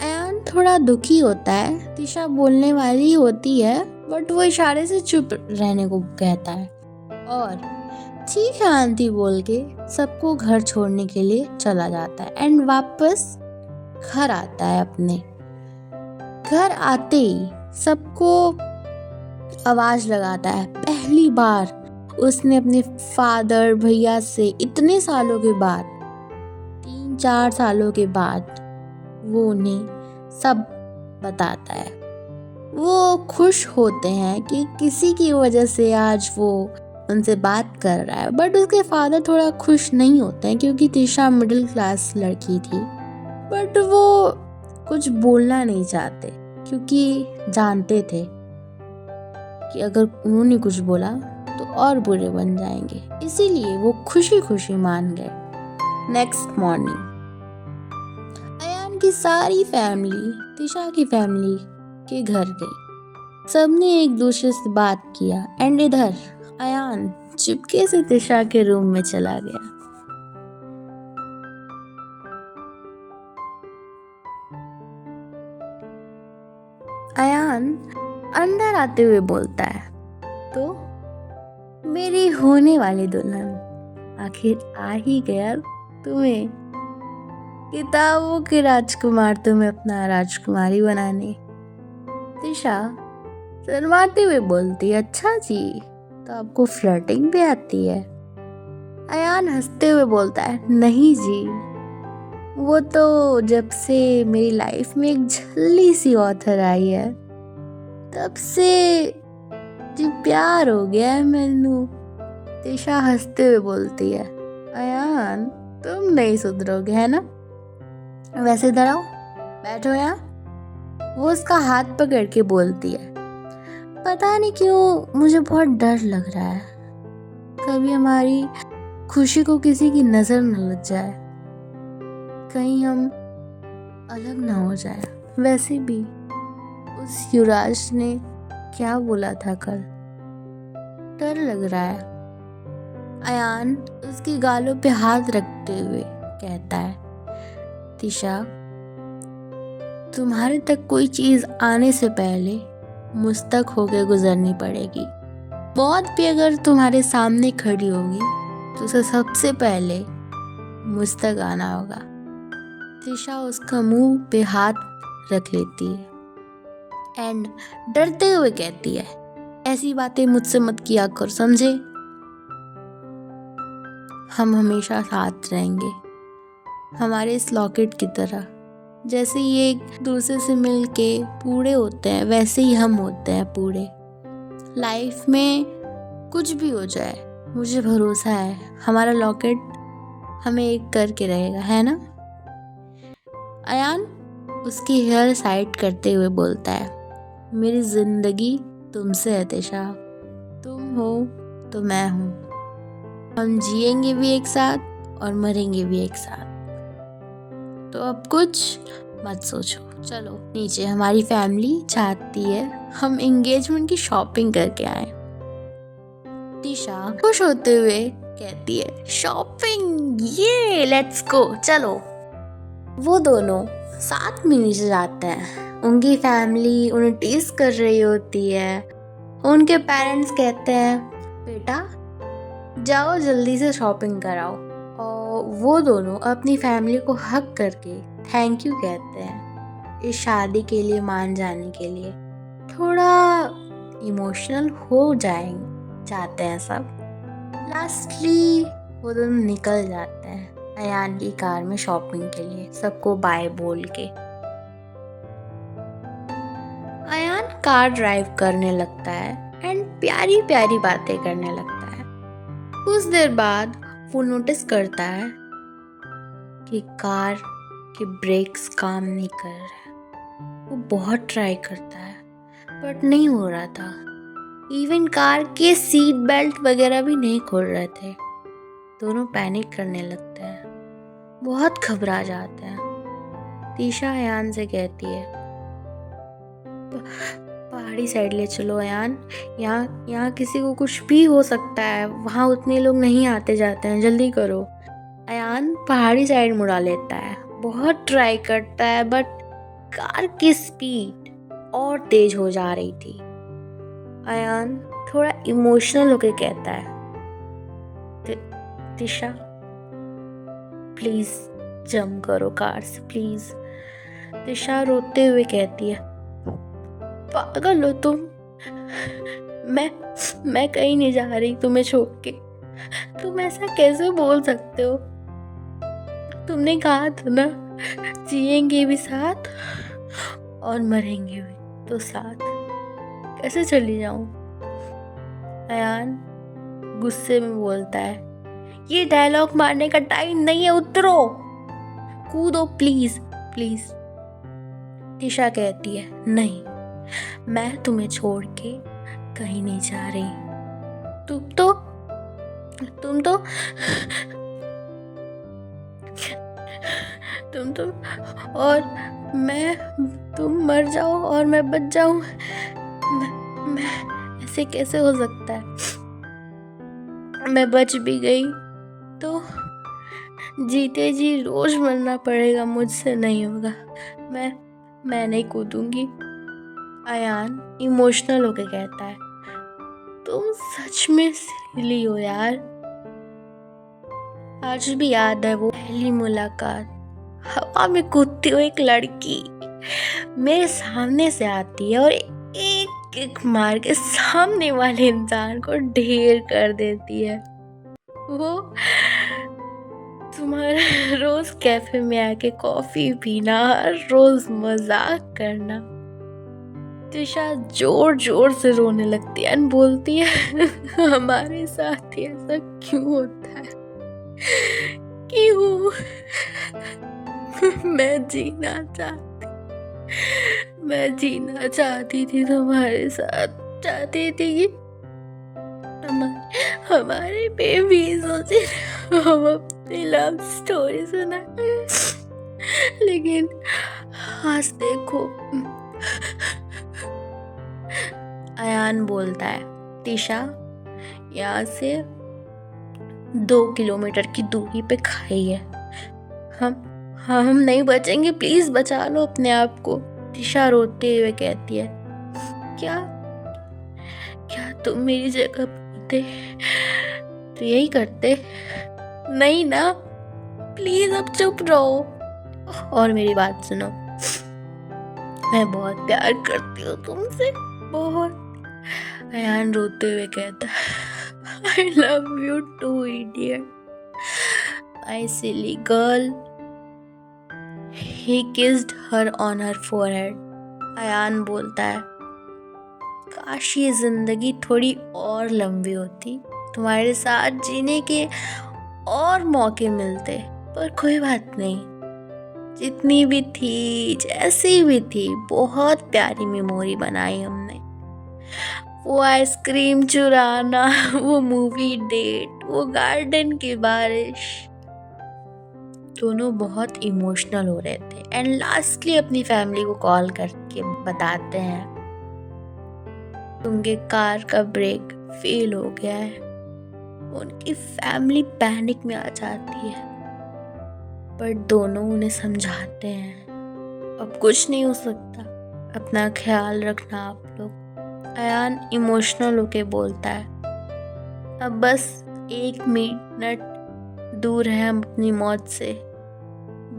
अयान थोड़ा दुखी होता है। तिशा बोलने वाली होती है बट वो इशारे से चुप रहने को कहता है और ठीक है आंटी बोल के सबको घर छोड़ने के लिए चला जाता है एंड वापस घर आता है। अपने घर आते ही सबको आवाज लगाता है। पहली बार उसने अपने फादर भैया से इतने सालों के बाद, 3-4 सालों के बाद वो उन्हें सब बताता है। वो खुश होते हैं कि किसी की वजह से आज वो उनसे बात कर रहा है बट उसके फादर थोड़ा खुश नहीं होते हैं क्योंकि तिशा मिडिल क्लास लड़की थी बट वो कुछ बोलना नहीं चाहते क्योंकि जानते थे कि अगर उन्होंने कुछ बोला तो और बुरे बन जाएंगे, इसीलिए वो खुशी खुशी मान गए। नेक्स्ट मॉर्निंग अयान की सारी फैमिली तिशा की फैमिली के घर गई। सबने एक दूसरे से बात किया एंड इधर अयान चुपके से तिशा के रूम में चला गया। अयान अंदर आते हुए बोलता है, तो मेरी होने वाली दुल्हन आखिर आ ही गया तुम्हें, किताबों के राजकुमार तुम्हें अपना राजकुमारी बनाने। तिशा शर्माते हुए बोलती है, अच्छा जी तो आपको फ्लर्टिंग भी आती है? अयान हंसते हुए बोलता है, नहीं जी, वो तो जब से मेरी लाइफ में एक झल्ली सी ऑथर आई है तब से जी प्यार हो गया है मैनू। तिशा हंसते हुए बोलती है, अयान तुम नहीं सुधरोगे है ना? वैसे इधर आओ, बैठो यहाँ। वो उसका हाथ पकड़ के बोलती है, पता नहीं क्यों मुझे बहुत डर लग रहा है, कभी हमारी खुशी को किसी की नजर न लग जाए, कहीं हम अलग ना हो जाए। वैसे भी उस युवराज ने क्या बोला था कल, डर लग रहा है। अयान उसकी गालों पे हाथ रखते हुए कहता है, तिशा तुम्हारे तक कोई चीज आने से पहले मुझ तक होके गुजरनी पड़ेगी। मौत भी अगर तुम्हारे सामने खड़ी होगी तो उसे सबसे पहले मुझ तक आना होगा। तिशा उसका मुंह पे हाथ रख लेती है एंड डरते हुए कहती है, ऐसी बातें मुझसे मत किया कर, समझे? हम हमेशा साथ रहेंगे, हमारे इस लॉकेट की तरह। जैसे ये एक दूसरे से मिल के पूरे होते हैं वैसे ही हम होते हैं पूरे। लाइफ में कुछ भी हो जाए मुझे भरोसा है हमारा लॉकेट हमें एक करके रहेगा, है ना? अयान उसकी हेयर साइड करते हुए बोलता है, मेरी जिंदगी तुमसे है तिशा, तुम हो तो मैं हूँ, हम जिएंगे भी एक साथ और मरेंगे भी एक साथ। तो अब कुछ मत सोचो, चलो नीचे, हमारी फैमिली चाहती है हम एंगेजमेंट की शॉपिंग करके आए। तिशा खुश होते हुए कहती है, शॉपिंग, ये लेट्स गो, चलो। वो दोनों साथ में नीचे जाते हैं। उनकी फैमिली उन्हें टीज कर रही होती है। उनके पेरेंट्स कहते हैं, बेटा जाओ जल्दी से शॉपिंग कराओ। और वो दोनों अपनी फैमिली को हक करके थैंक यू कहते हैं इस शादी के लिए मान जाने के लिए। थोड़ा इमोशनल हो जाते हैं सब। लास्टली वो दोनों निकल जाते हैं अयान की कार में शॉपिंग के लिए, सबको बाय बोल के। अयान कार ड्राइव करने लगता है एंड प्यारी प्यारी बातें करने लगता है। कुछ देर बाद वो नोटिस करता है कि कार के ब्रेक्स काम नहीं कर रहे। वो बहुत ट्राई करता है बट नहीं हो रहा था। इवन कार के सीट बेल्ट वगैरह भी नहीं खोल रहे थे। दोनों पैनिक करने लगते हैं, बहुत घबरा जाते हैं। तिशा अयान से कहती है, पहाड़ी साइड ले चलो अयान, यहाँ किसी को कुछ भी हो सकता है, वहाँ उतने लोग नहीं आते जाते हैं, जल्दी करो। अयान पहाड़ी साइड मुड़ा लेता है, बहुत ट्राई करता है बट कार की स्पीड और तेज हो जा रही थी। अयान थोड़ा इमोशनल होके कहता है, तिशा प्लीज जंप करो कार से, प्लीज। तिशा रोते हुए कहती है, पागल हो तुम, मैं कहीं नहीं जा रही तुम्हें छोड़ के। तुम ऐसा कैसे बोल सकते हो? तुमने कहा था ना, जिएंगे भी साथ और मरेंगे भी तो साथ, कैसे चली जाऊं? अयान गुस्से में बोलता है, ये डायलॉग मारने का टाइम नहीं है, उतरो, कूदो प्लीज प्लीज। तिशा कहती है, नहीं, मैं तुम्हें छोड़ के कहीं नहीं जा रही। तुम तो और तुम मर जाओ और मैं बच जाऊं, मैं ऐसे कैसे हो सकता है? मैं बच भी गई तो जीते जी रोज मरना पड़ेगा, मुझसे नहीं होगा, मैं नहीं कूदूंगी। अयान इमोशनल होके कहता है, तुम सच में सिली हो यार। आज भी याद है वो पहली मुलाकात, हवा में कूदती हुई एक लड़की मेरे सामने से आती है और एक किक मार के सामने वाले इंसान को ढेर कर देती है। वो तुम्हारा रोज कैफे में आके कॉफी पीना, हर रोज मजाक करना। तिशा जोर जोर से रोने लगती है और बोलती है, हमारे साथ ही ऐसा क्यों होता है, क्यों? मैं जीना चाहती थी तुम्हारे साथ, चाहती थी कि हमारे बेबीज होते, हम अपनी लव स्टोरी सुना, लेकिन आज देखो। अयान बोलता है, तिशा यहाँ से 2 किलोमीटर की दूरी पे खाई है, हम नहीं बचेंगे, प्लीज बचा लो अपने आप को। तिशा रोते हुए कहती है, क्या तुम मेरी जगह होते तो यही करते? नहीं ना, प्लीज अब चुप रहो और मेरी बात सुनो। मैं बहुत प्यार करती हूँ तुमसे, बहुत। अयान रोते हुए कहता है, I love you too, idiot, my silly girl. He kissed her on her forehead. Ayan बोलता है, काश ये जिंदगी थोड़ी और लंबी होती, तुम्हारे साथ जीने के और मौके मिलते, पर कोई बात नहीं, जितनी भी थी, जैसी भी थी, बहुत प्यारी मेमोरी बनाई हमने। वो आइसक्रीम चुराना, वो मूवी डेट, वो गार्डन की बारिश, दोनों बहुत इमोशनल हो रहे थे। एंड लास्टली अपनी फैमिली को कॉल करके बताते हैं उनके कार का ब्रेक फेल हो गया है। उनकी फैमिली पैनिक में आ जाती है, पर दोनों उन्हें समझाते हैं अब कुछ नहीं हो सकता, अपना ख्याल रखना आप लोग। अयान इमोशनल होके बोलता है अब बस 1 मिनट दूर है हम अपनी मौत से,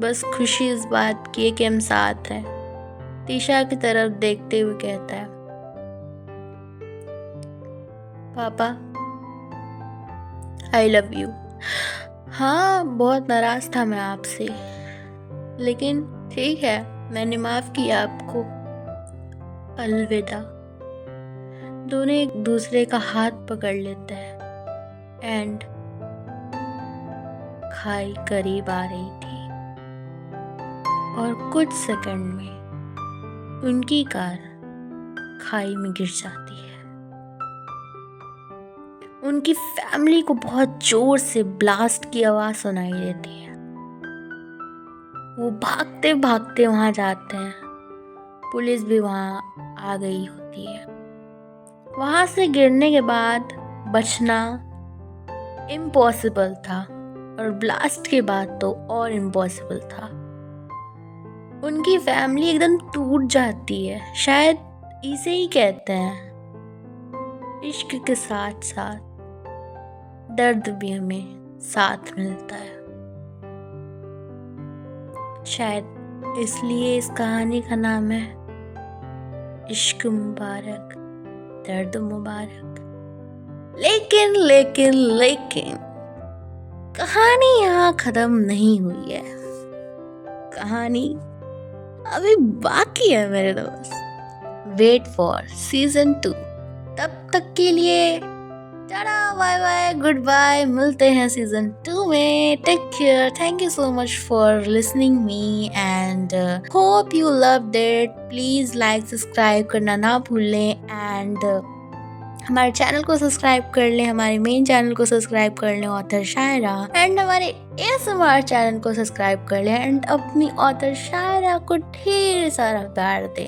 बस खुशी इस बात की है कि हम साथ हैं। तीशा की तरफ देखते हुए कहता है पापा आई लव यू। हाँ, बहुत नाराज था मैं आपसे, लेकिन ठीक है, मैंने माफ किया आपको। अलविदा। दोनों एक दूसरे का हाथ पकड़ लेते हैं एंड खाई करीब आ रही थी और कुछ सेकंड में उनकी कार खाई में गिर जाती है। उनकी फैमिली को बहुत जोर से ब्लास्ट की आवाज सुनाई देती है। वो भागते भागते वहां जाते हैं। पुलिस भी वहां आ गई होती है। वहां से गिरने के बाद बचना इम्पॉसिबल था और ब्लास्ट के बाद तो और इम्पॉसिबल था। उनकी फैमिली एकदम टूट जाती है। शायद इसे ही कहते हैं इश्क के साथ साथ दर्द भी हमें साथ मिलता है। शायद इसलिए इस कहानी का नाम है इश्क मुबारक दर्द मुबारक। लेकिन लेकिन लेकिन कहानी यहाँ खत्म नहीं हुई है। कहानी अभी बाकी है मेरे दोस्त। Wait for season 2। तब तक के लिए tata bye bye good bye. मिलते हैं सीजन 2 में। Take care. Thank you so much for listening me and hope you loved it. Please like subscribe करना ना भूलें एंड हमारे चैनल को सब्सक्राइब कर लें, हमारे मेन चैनल को सब्सक्राइब कर लें ऑथर शायरा, एंड हमारे ASMR चैनल को सब्सक्राइब कर लें एंड अपनी ऑथर शायरा को ढेर सारा प्यार दें।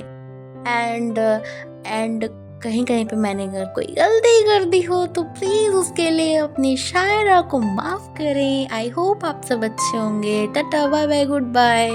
एंड कहीं कहीं पे मैंने अगर कोई गलती कर दी हो तो प्लीज़ उसके लिए अपनी शायरा को माफ़ करें। आई होप आप सब अच्छे होंगे। Tata bye bye good bye.